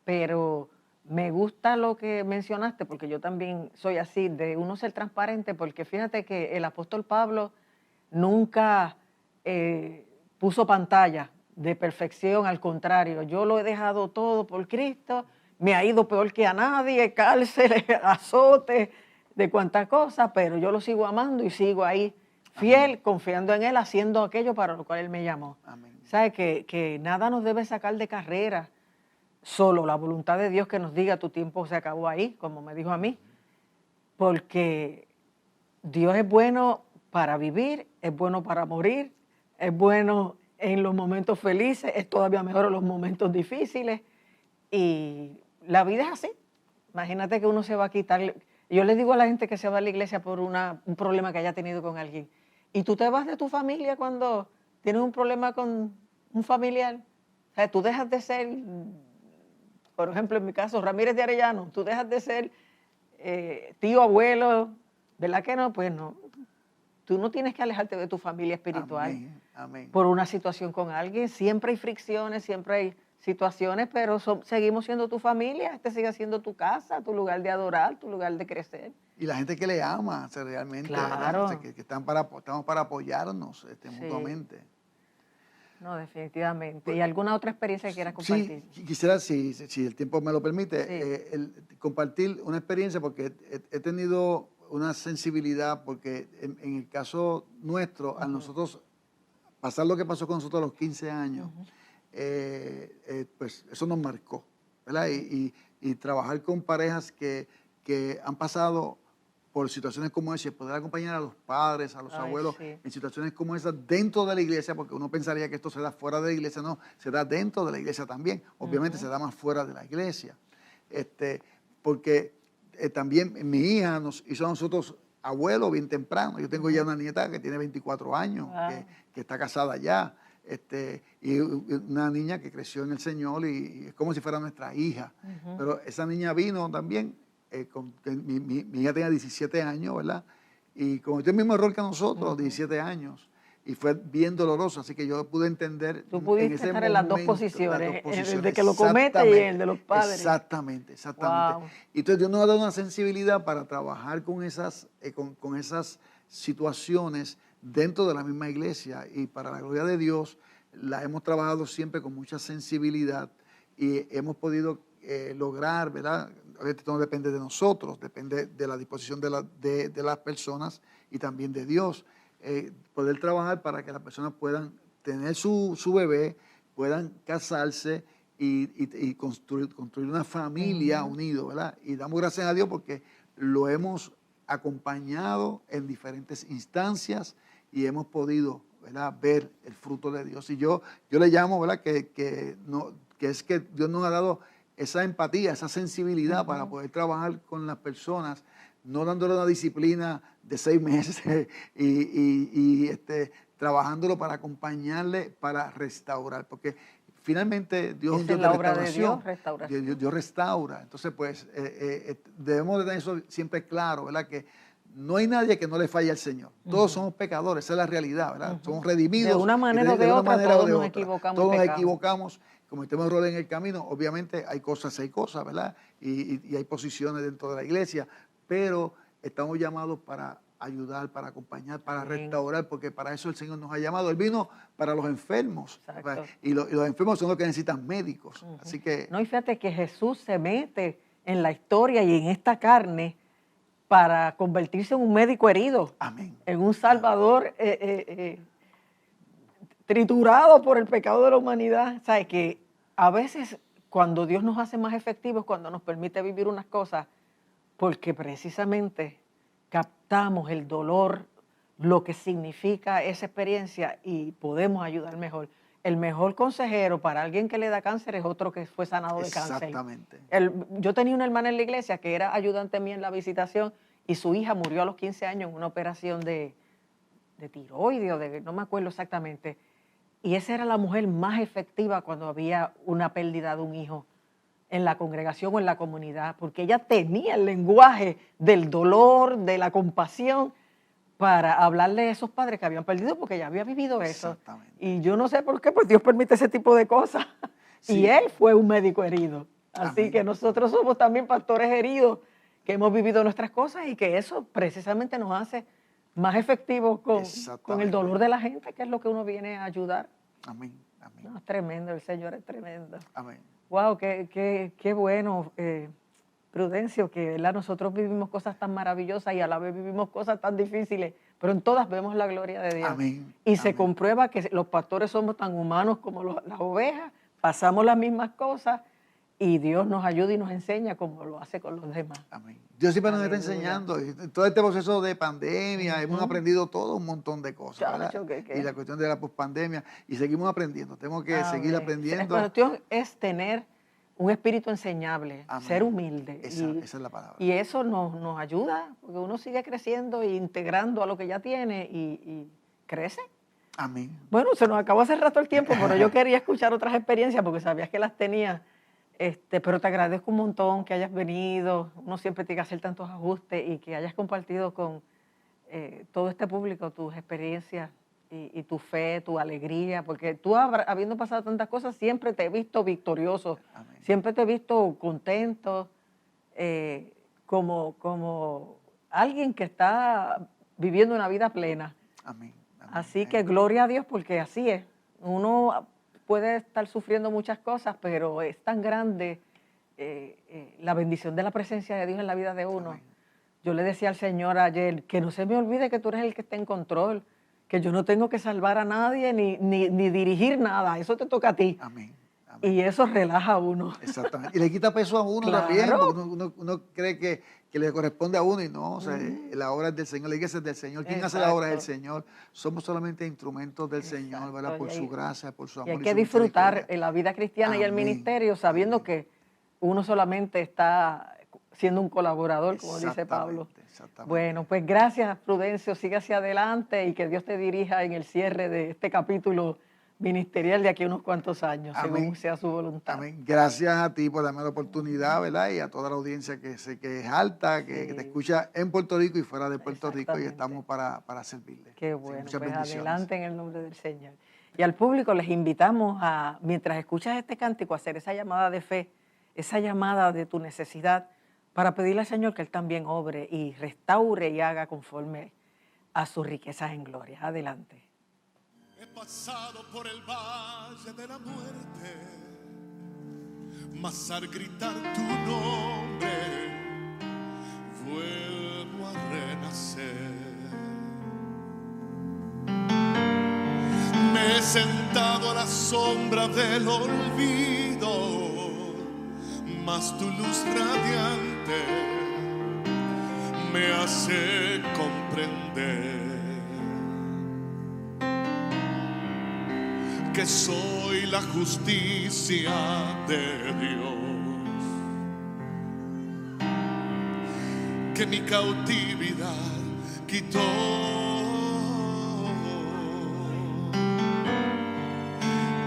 pero me gusta lo que mencionaste, porque yo también soy así, de uno ser transparente, porque fíjate que el apóstol Pablo nunca puso pantalla de perfección, al contrario, yo lo he dejado todo por Cristo. Me ha ido peor que a nadie, cárceles, azotes, de cuantas cosas, pero yo lo sigo amando y sigo ahí fiel, amén, confiando en Él, haciendo aquello para lo cual Él me llamó. Amén. ¿Sabe? Que nada nos debe sacar de carrera, solo la voluntad de Dios que nos diga tu tiempo se acabó ahí, como me dijo a mí, porque Dios es bueno para vivir, es bueno para morir, es bueno en los momentos felices, es todavía mejor en los momentos difíciles. Y la vida es así. Imagínate que uno se va a quitar. Yo le digo a la gente que se va a la iglesia por un problema que haya tenido con alguien. Y tú te vas de tu familia cuando tienes un problema con un familiar. O sea, tú dejas de ser, por ejemplo, en mi caso, Ramírez de Arellano, tú dejas de ser tío, abuelo, ¿verdad que no? Pues no. Tú no tienes que alejarte de tu familia espiritual. Amén, amén. Por una situación con alguien. Siempre hay fricciones, siempre hay situaciones, pero seguimos siendo tu familia, sigue siendo tu casa, tu lugar de adorar, tu lugar de crecer. Y la gente que le ama, realmente, claro, que estamos para apoyarnos sí, mutuamente. No, definitivamente. ¿Y alguna otra experiencia que quieras compartir? Sí, quisiera, si el tiempo me lo permite, sí, compartir una experiencia, porque he tenido una sensibilidad, porque en el caso nuestro, a nosotros pasar lo que pasó con nosotros a los 15 años, pues eso nos marcó, ¿verdad? Y trabajar con parejas que han pasado por situaciones como esa, y poder acompañar a los padres, a los abuelos, sí, en situaciones como esas dentro de la iglesia, porque uno pensaría que esto se da fuera de la iglesia, no, se da dentro de la iglesia también, obviamente se da más fuera de la iglesia, porque también mi hija nos hizo a nosotros abuelos bien temprano. Yo tengo ya una nieta que tiene 24 años, que está casada ya, y una niña que creció en el Señor y es como si fuera nuestra hija. Pero esa niña vino también, mi hija tenía 17 años, ¿verdad? Y cometió el mismo error que nosotros, 17 años. Y fue bien doloroso, así que yo pude entender. Tú pudiste estar momento, en las dos posiciones, el de que lo comete y el de los padres. Exactamente. Wow. Y entonces Dios nos ha dado una sensibilidad para trabajar con esas situaciones dentro de la misma iglesia, y para la gloria de Dios la hemos trabajado siempre con mucha sensibilidad y hemos podido lograr, ¿verdad? Esto no depende de nosotros, depende de la disposición de las personas y también de Dios. Poder trabajar para que las personas puedan tener su bebé, puedan casarse y construir una familia unido, ¿verdad? Y damos gracias a Dios porque lo hemos acompañado en diferentes instancias y hemos podido, ¿verdad?, ver el fruto de Dios. Y yo le llamo, ¿verdad?, que es que Dios nos ha dado esa empatía, esa sensibilidad para poder trabajar con las personas, no dándole una disciplina de 6 meses y trabajándolo para acompañarle, para restaurar, porque finalmente Dios es la obra de Dios, restauración. Dios restaura. Entonces, pues, debemos de tener eso siempre claro, ¿verdad? Que no hay nadie que no le falle al Señor. Todos somos pecadores, esa es la realidad, ¿verdad? Somos redimidos. De una manera o de otra, todos nos equivocamos. Todos nos equivocamos, cometemos errores en el camino. Obviamente hay cosas, ¿verdad? Y hay posiciones dentro de la iglesia, pero estamos llamados para ayudar, para acompañar, para restaurar, porque para eso el Señor nos ha llamado. Él vino para los enfermos, y los enfermos son los que necesitan médicos. Así que... No, y fíjate que Jesús se mete en la historia y en esta carne para convertirse en un médico herido. Amén. En un salvador triturado por el pecado de la humanidad. ¿Sabes? Que a veces cuando Dios nos hace más efectivos, cuando nos permite vivir unas cosas, porque precisamente captamos el dolor, lo que significa esa experiencia y podemos ayudar mejor. El mejor consejero para alguien que le da cáncer es otro que fue sanado de cáncer. Exactamente. Yo tenía una hermana en la iglesia que era ayudante mía en la visitación y su hija murió a los 15 años en una operación de tiroides o no me acuerdo exactamente. Y esa era la mujer más efectiva cuando había una pérdida de un hijo en la congregación o en la comunidad, porque ella tenía el lenguaje del dolor, de la compasión, para hablarle a esos padres que habían perdido, porque ella había vivido eso. Exactamente. Y yo no sé por qué, pues Dios permite ese tipo de cosas. Sí. Y él fue un médico herido. Así Amén. Que nosotros somos también pastores heridos, que hemos vivido nuestras cosas y que eso precisamente nos hace más efectivos con el dolor de la gente, que es lo que uno viene a ayudar. Amén. Amén. No, es tremendo, el Señor es tremendo. Amén. Wow, qué bueno, Prudencio, que ¿verdad? Nosotros vivimos cosas tan maravillosas y a la vez vivimos cosas tan difíciles, pero en todas vemos la gloria de Dios. Amén. Y Amén. Se comprueba que los pastores somos tan humanos como las ovejas, pasamos las mismas cosas y Dios nos ayuda y nos enseña como lo hace con los demás. Amén. Dios siempre nos está enseñando. En todo este proceso de pandemia hemos aprendido todo un montón de cosas. Y la cuestión de la pospandemia. Y seguimos aprendiendo. Tenemos que seguir aprendiendo. La cuestión es tener un espíritu enseñable, Amén. Ser humilde. Esa es la palabra. Y eso nos ayuda, porque uno sigue creciendo e integrando a lo que ya tiene y crece. Amén. Bueno, se nos acabó hace rato el tiempo, pero yo quería escuchar otras experiencias porque sabías que las tenía. Pero te agradezco un montón que hayas venido. Uno siempre tiene que hacer tantos ajustes y que hayas compartido con todo este público tus experiencias y tu fe, tu alegría, porque tú, habiendo pasado tantas cosas, siempre te he visto victorioso. Amén. Siempre te he visto contento, como alguien que está viviendo una vida plena. Amén. Amén. Así que gloria a Dios, porque así es. Uno puede estar sufriendo muchas cosas, pero es tan grande la bendición de la presencia de Dios en la vida de uno. Amén. Yo le decía al Señor ayer, que no se me olvide que tú eres el que está en control, que yo no tengo que salvar a nadie ni dirigir nada, eso te toca a ti. Amén. Amén. Y eso relaja a uno. Exactamente. Y le quita peso a uno también, porque uno cree que le corresponde a uno y no, o sea, la obra es del Señor, la iglesia es del Señor. ¿Quién hace la obra? Es el Señor. Somos solamente instrumentos del Señor, ¿verdad? Por su gracia, por su amor. Y hay que disfrutar la vida cristiana Amén. Y el ministerio sabiendo que uno solamente está siendo un colaborador, como dice Pablo. Bueno, pues gracias, Prudencio, sigue hacia adelante y que Dios te dirija en el cierre de este capítulo ministerial de aquí a unos cuantos años, Amén. Según sea su voluntad. Amén. Gracias a ti por darme la oportunidad, ¿verdad? Y a toda la audiencia que sé que es alta, que te escucha en Puerto Rico y fuera de Puerto Rico, y estamos para servirle. Qué bueno, pues adelante en el nombre del Señor. Y al público les invitamos a, mientras escuchas este cántico, a hacer esa llamada de fe, esa llamada de tu necesidad, para pedirle al Señor que Él también obre y restaure y haga conforme a sus riquezas en gloria. Adelante. He pasado por el valle de la muerte, mas al gritar tu nombre vuelvo a renacer. Me he sentado a la sombra del olvido, mas tu luz radiante me hace comprender que soy la justicia de Dios, que mi cautividad quitó.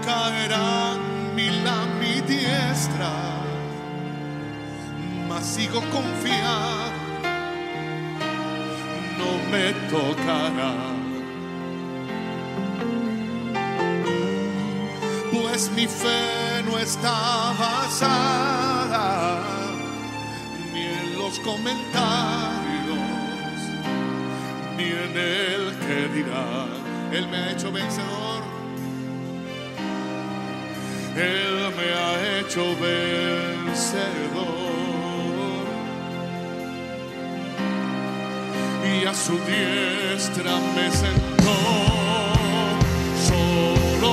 Caerán mil a mi diestra, mas sigo confiado, no me tocará. Pues mi fe no está basada ni en los comentarios ni en el que dirá. Él me ha hecho vencedor. Él me ha hecho vencedor. Y a su diestra me sentó. Solo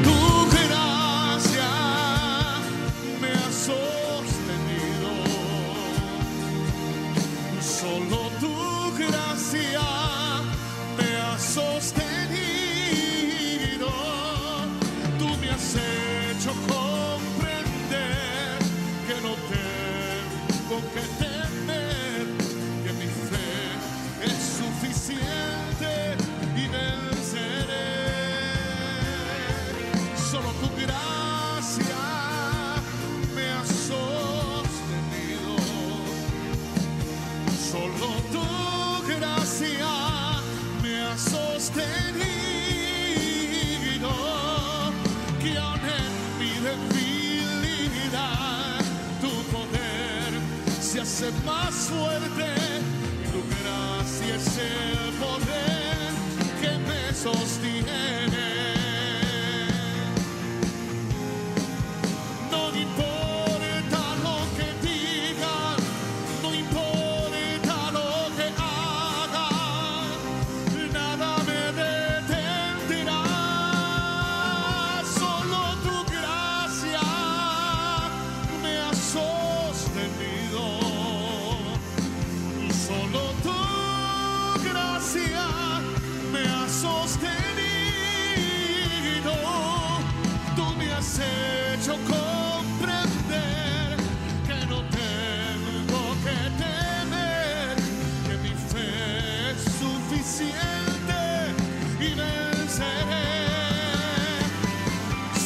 tu gracia me ha sostenido. Solo tu gracia me ha sostenido. Tú me has hecho comprender que no tengo que temer, que mi fe es suficiente y venceré. Solo tu gracia me ha sostenido. Solo tu gracia me ha sostenido. Que aun en mi debilidad tu poder se hace más fuerte. Tu gracia es el poder que me sostiene. No importa lo que digan, no importa lo que hagan, nada me detendrá. Solo tu gracia me ha sostenido. Solo tu gracia me ha sostenido. Tú me has hecho comprender que no tengo que temer, que mi fe es suficiente y venceré.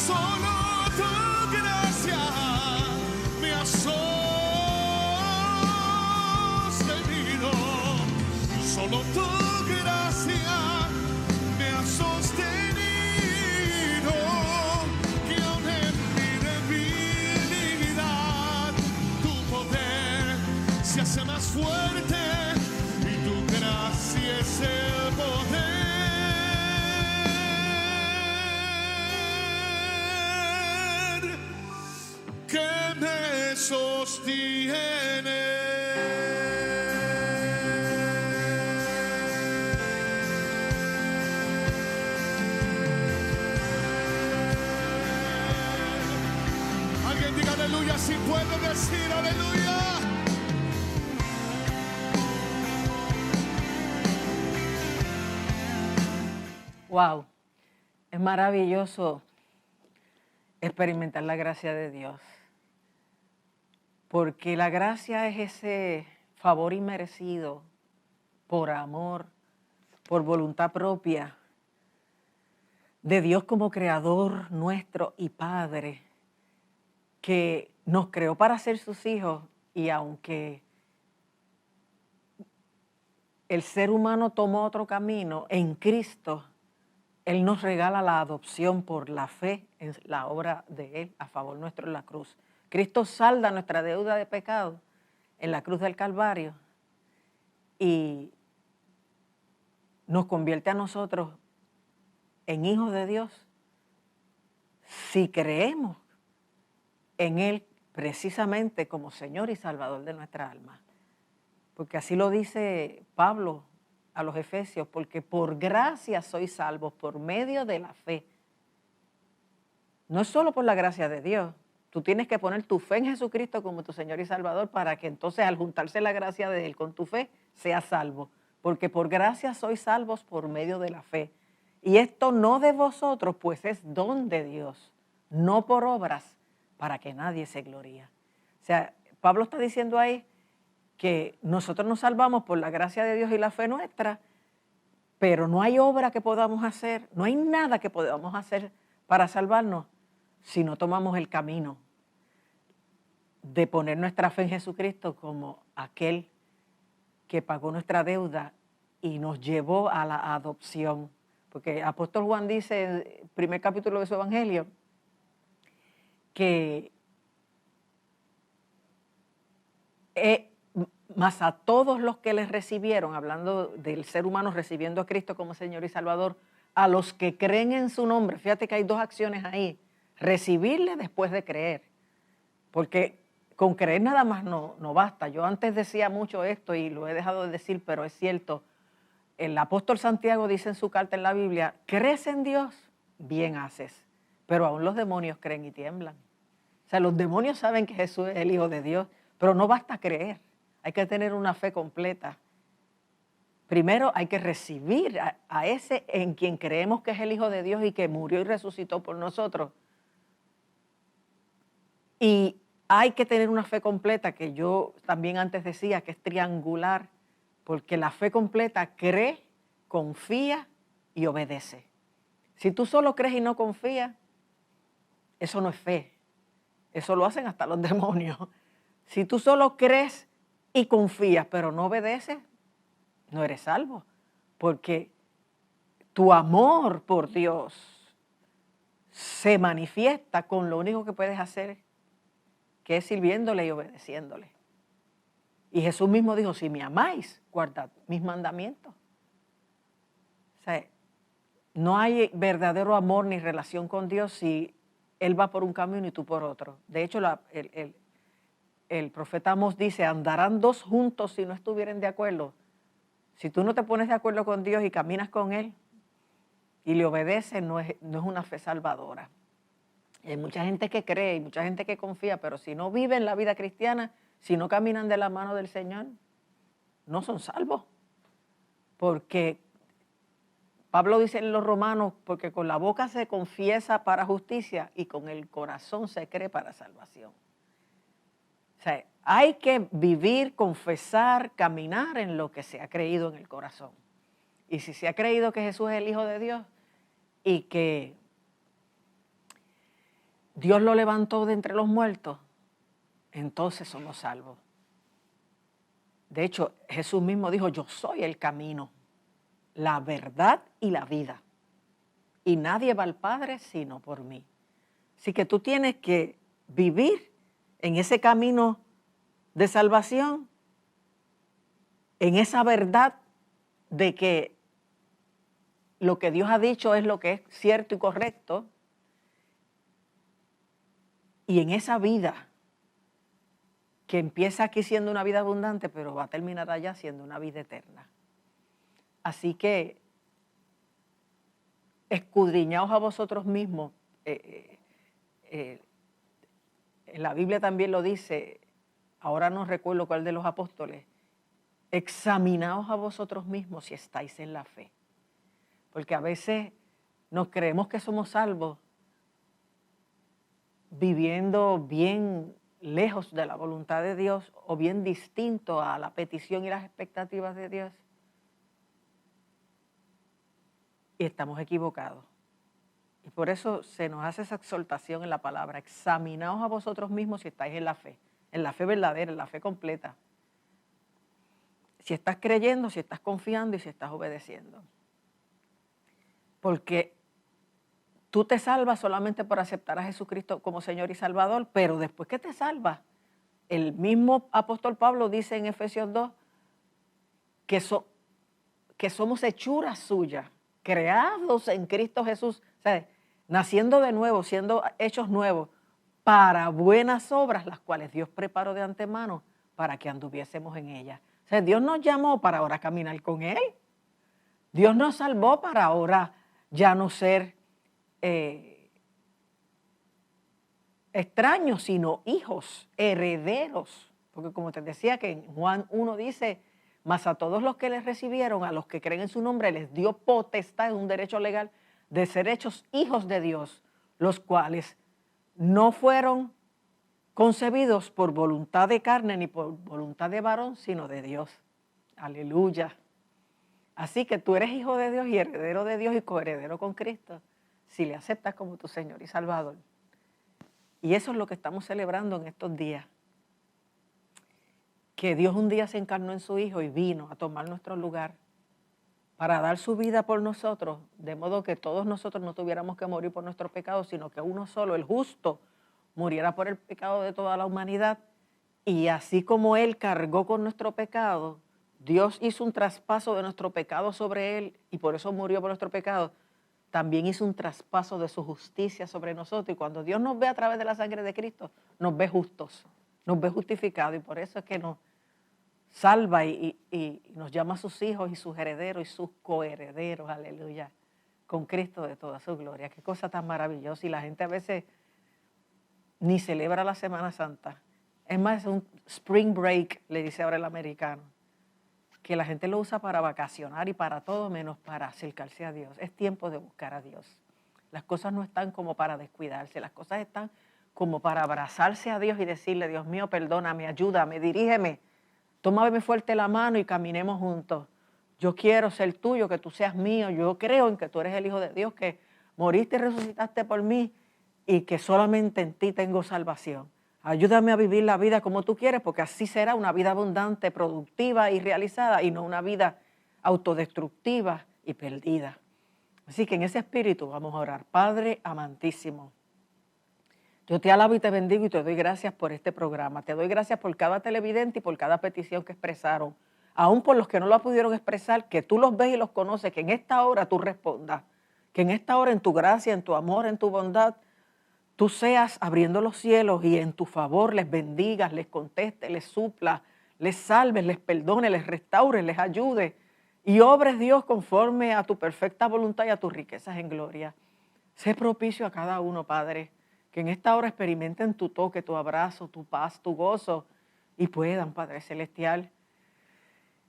Solo tu gracia me ha sostenido. Solo tu gracia me ha sostenido. Que aun en mi debilidad tu poder se hace más fuerte y tu gracia es el poder que me sostiene. Alguien diga aleluya si puede decir aleluya. Wow, es maravilloso experimentar la gracia de Dios, porque la gracia es ese favor inmerecido por amor, por voluntad propia de Dios como creador nuestro y Padre, que nos creó para ser sus hijos, y aunque el ser humano tomó otro camino, en Cristo Él nos regala la adopción por la fe en la obra de Él a favor nuestro en la cruz. Cristo salda nuestra deuda de pecado en la cruz del Calvario y nos convierte a nosotros en hijos de Dios si creemos en Él precisamente como Señor y Salvador de nuestra alma. Porque así lo dice Pablo a los Efesios, porque por gracia sois salvos por medio de la fe. No es solo por la gracia de Dios. Tú tienes que poner tu fe en Jesucristo como tu Señor y Salvador para que entonces al juntarse la gracia de Él con tu fe, seas salvo. Porque por gracia sois salvos por medio de la fe. Y esto no de vosotros, pues es don de Dios, no por obras, para que nadie se gloríe. O sea, Pablo está diciendo ahí que nosotros nos salvamos por la gracia de Dios y la fe nuestra, pero no hay obra que podamos hacer, no hay nada que podamos hacer para salvarnos si no tomamos el camino de poner nuestra fe en Jesucristo como aquel que pagó nuestra deuda y nos llevó a la adopción. Porque el apóstol Juan dice en el primer capítulo de su evangelio que mas a todos los que les recibieron, hablando del ser humano recibiendo a Cristo como Señor y Salvador, a los que creen en su nombre, fíjate que hay dos acciones ahí, recibirle después de creer, porque con creer nada más no basta. Yo antes decía mucho esto y lo he dejado de decir, pero es cierto. El apóstol Santiago dice en su carta en la Biblia, ¿crees en Dios? Bien haces, pero aún los demonios creen y tiemblan. O sea, los demonios saben que Jesús es el Hijo de Dios, pero no basta creer, hay que tener una fe completa. Primero hay que recibir a ese en quien creemos que es el Hijo de Dios y que murió y resucitó por nosotros. Y hay que tener una fe completa, que yo también antes decía que es triangular, porque la fe completa cree, confía y obedece. Si tú solo crees y no confías, eso no es fe. Eso lo hacen hasta los demonios. Si tú solo crees y confías, pero no obedeces, no eres salvo. Porque tu amor por Dios se manifiesta con lo único que puedes hacer, que es sirviéndole y obedeciéndole. Y Jesús mismo dijo, si me amáis, guardad mis mandamientos. O sea, no hay verdadero amor ni relación con Dios si Él va por un camino y tú por otro. De hecho, el profeta Amós dice, andarán dos juntos si no estuvieren de acuerdo. Si tú no te pones de acuerdo con Dios y caminas con Él y le obedeces, no es una fe salvadora. Hay mucha gente que cree y mucha gente que confía, pero si no viven la vida cristiana, si no caminan de la mano del Señor, no son salvos. Porque Pablo dice en los Romanos, porque con la boca se confiesa para justicia y con el corazón se cree para salvación. O sea, hay que vivir, confesar, caminar en lo que se ha creído en el corazón. Y si se ha creído que Jesús es el Hijo de Dios y que Dios lo levantó de entre los muertos, entonces somos salvos. De hecho, Jesús mismo dijo, yo soy el camino, la verdad y la vida. Y nadie va al Padre sino por mí. Así que tú tienes que vivir en ese camino de salvación, en esa verdad de que lo que Dios ha dicho es lo que es cierto y correcto, y en esa vida que empieza aquí siendo una vida abundante, pero va a terminar allá siendo una vida eterna. Así que escudriñaos a vosotros mismos. En la Biblia también lo dice, ahora no recuerdo cuál de los apóstoles, examinaos a vosotros mismos si estáis en la fe. Porque a veces nos creemos que somos salvos viviendo bien lejos de la voluntad de Dios o bien distinto a la petición y las expectativas de Dios. Y estamos equivocados. Y por eso se nos hace esa exhortación en la palabra. Examinaos a vosotros mismos si estáis en la fe verdadera, en la fe completa. Si estás creyendo, si estás confiando y si estás obedeciendo. Porque tú te salvas solamente por aceptar a Jesucristo como Señor y Salvador, pero después que te salvas, el mismo apóstol Pablo dice en Efesios 2 que somos hechuras suyas, creados en Cristo Jesús, o sea, naciendo de nuevo, siendo hechos nuevos, para buenas obras, las cuales Dios preparó de antemano para que anduviésemos en ellas. O sea, Dios nos llamó para ahora caminar con Él. Dios nos salvó para ahora ya no ser extraños, sino hijos, herederos. Porque como te decía que en Juan 1 dice, mas a todos los que les recibieron, a los que creen en su nombre, les dio potestad, un derecho legal, de ser hechos hijos de Dios, los cuales no fueron concebidos por voluntad de carne ni por voluntad de varón, sino de Dios. Aleluya. Así que tú eres hijo de Dios y heredero de Dios y coheredero con Cristo, si le aceptas como tu Señor y Salvador. Y eso es lo que estamos celebrando en estos días. Que Dios un día se encarnó en su Hijo y vino a tomar nuestro lugar para dar su vida por nosotros, de modo que todos nosotros no tuviéramos que morir por nuestros pecados, sino que uno solo, el justo, muriera por el pecado de toda la humanidad Y así como Él cargó con nuestro pecado, Dios hizo un traspaso de nuestro pecado sobre Él y por eso murió por nuestro pecado. También hizo un traspaso de su justicia sobre nosotros. Y cuando Dios nos ve a través de la sangre de Cristo, nos ve justos, nos ve justificados. Y por eso es que nos salva y nos llama a sus hijos y sus herederos y sus coherederos, aleluya, con Cristo de toda su gloria. Qué cosa tan maravillosa. Y la gente a veces ni celebra la Semana Santa. Es más, un spring break, le dice ahora el americano, que la gente lo usa para vacacionar y para todo menos para acercarse a Dios. Es tiempo de buscar a Dios. Las cosas no están como para descuidarse, las cosas están como para abrazarse a Dios y decirle, Dios mío, perdóname, ayúdame, dirígeme, tómame fuerte la mano y caminemos juntos. Yo quiero ser tuyo, que tú seas mío, yo creo en que tú eres el Hijo de Dios, que moriste y resucitaste por mí y que solamente en ti tengo salvación. Ayúdame a vivir la vida como tú quieres, porque así será una vida abundante, productiva y realizada, y no una vida autodestructiva y perdida. Así que en ese espíritu vamos a orar. Padre amantísimo, yo te alabo y te bendigo y te doy gracias por este programa. Te doy gracias por cada televidente y por cada petición que expresaron. Aún por los que no lo pudieron expresar, que tú los ves y los conoces, que en esta hora tú respondas. Que en esta hora, en tu gracia, en tu amor, en tu bondad, tú seas abriendo los cielos y en tu favor les bendigas, les contestes, les suplas, les salves, les perdones, les restaures, les ayudes y obres, Dios, conforme a tu perfecta voluntad y a tus riquezas en gloria. Sé propicio a cada uno, Padre, que en esta hora experimenten tu toque, tu abrazo, tu paz, tu gozo y puedan, Padre Celestial,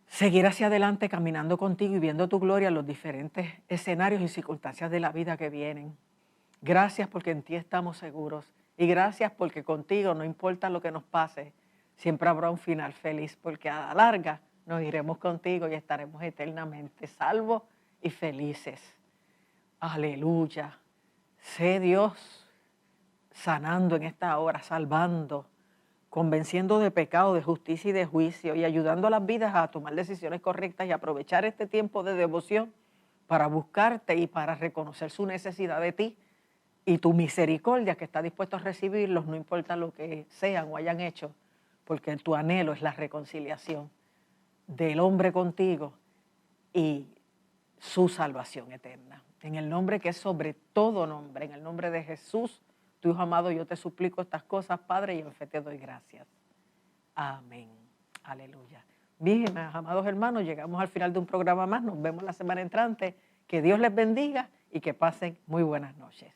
seguir hacia adelante caminando contigo y viendo tu gloria en los diferentes escenarios y circunstancias de la vida que vienen. Gracias porque en ti estamos seguros y gracias porque contigo, no importa lo que nos pase, siempre habrá un final feliz porque a la larga nos iremos contigo y estaremos eternamente salvos y felices. Aleluya. Sé Dios sanando en esta hora, salvando, convenciendo de pecado, de justicia y de juicio y ayudando a las vidas a tomar decisiones correctas y aprovechar este tiempo de devoción para buscarte y para reconocer su necesidad de ti y tu misericordia que está dispuesto a recibirlos, no importa lo que sean o hayan hecho, porque tu anhelo es la reconciliación del hombre contigo y su salvación eterna. En el nombre que es sobre todo nombre, en el nombre de Jesús, tu Hijo amado, yo te suplico estas cosas, Padre, y en fe te doy gracias. Amén. Aleluya. Bien, amados hermanos, llegamos al final de un programa más. Nos vemos la semana entrante. Que Dios les bendiga y que pasen muy buenas noches.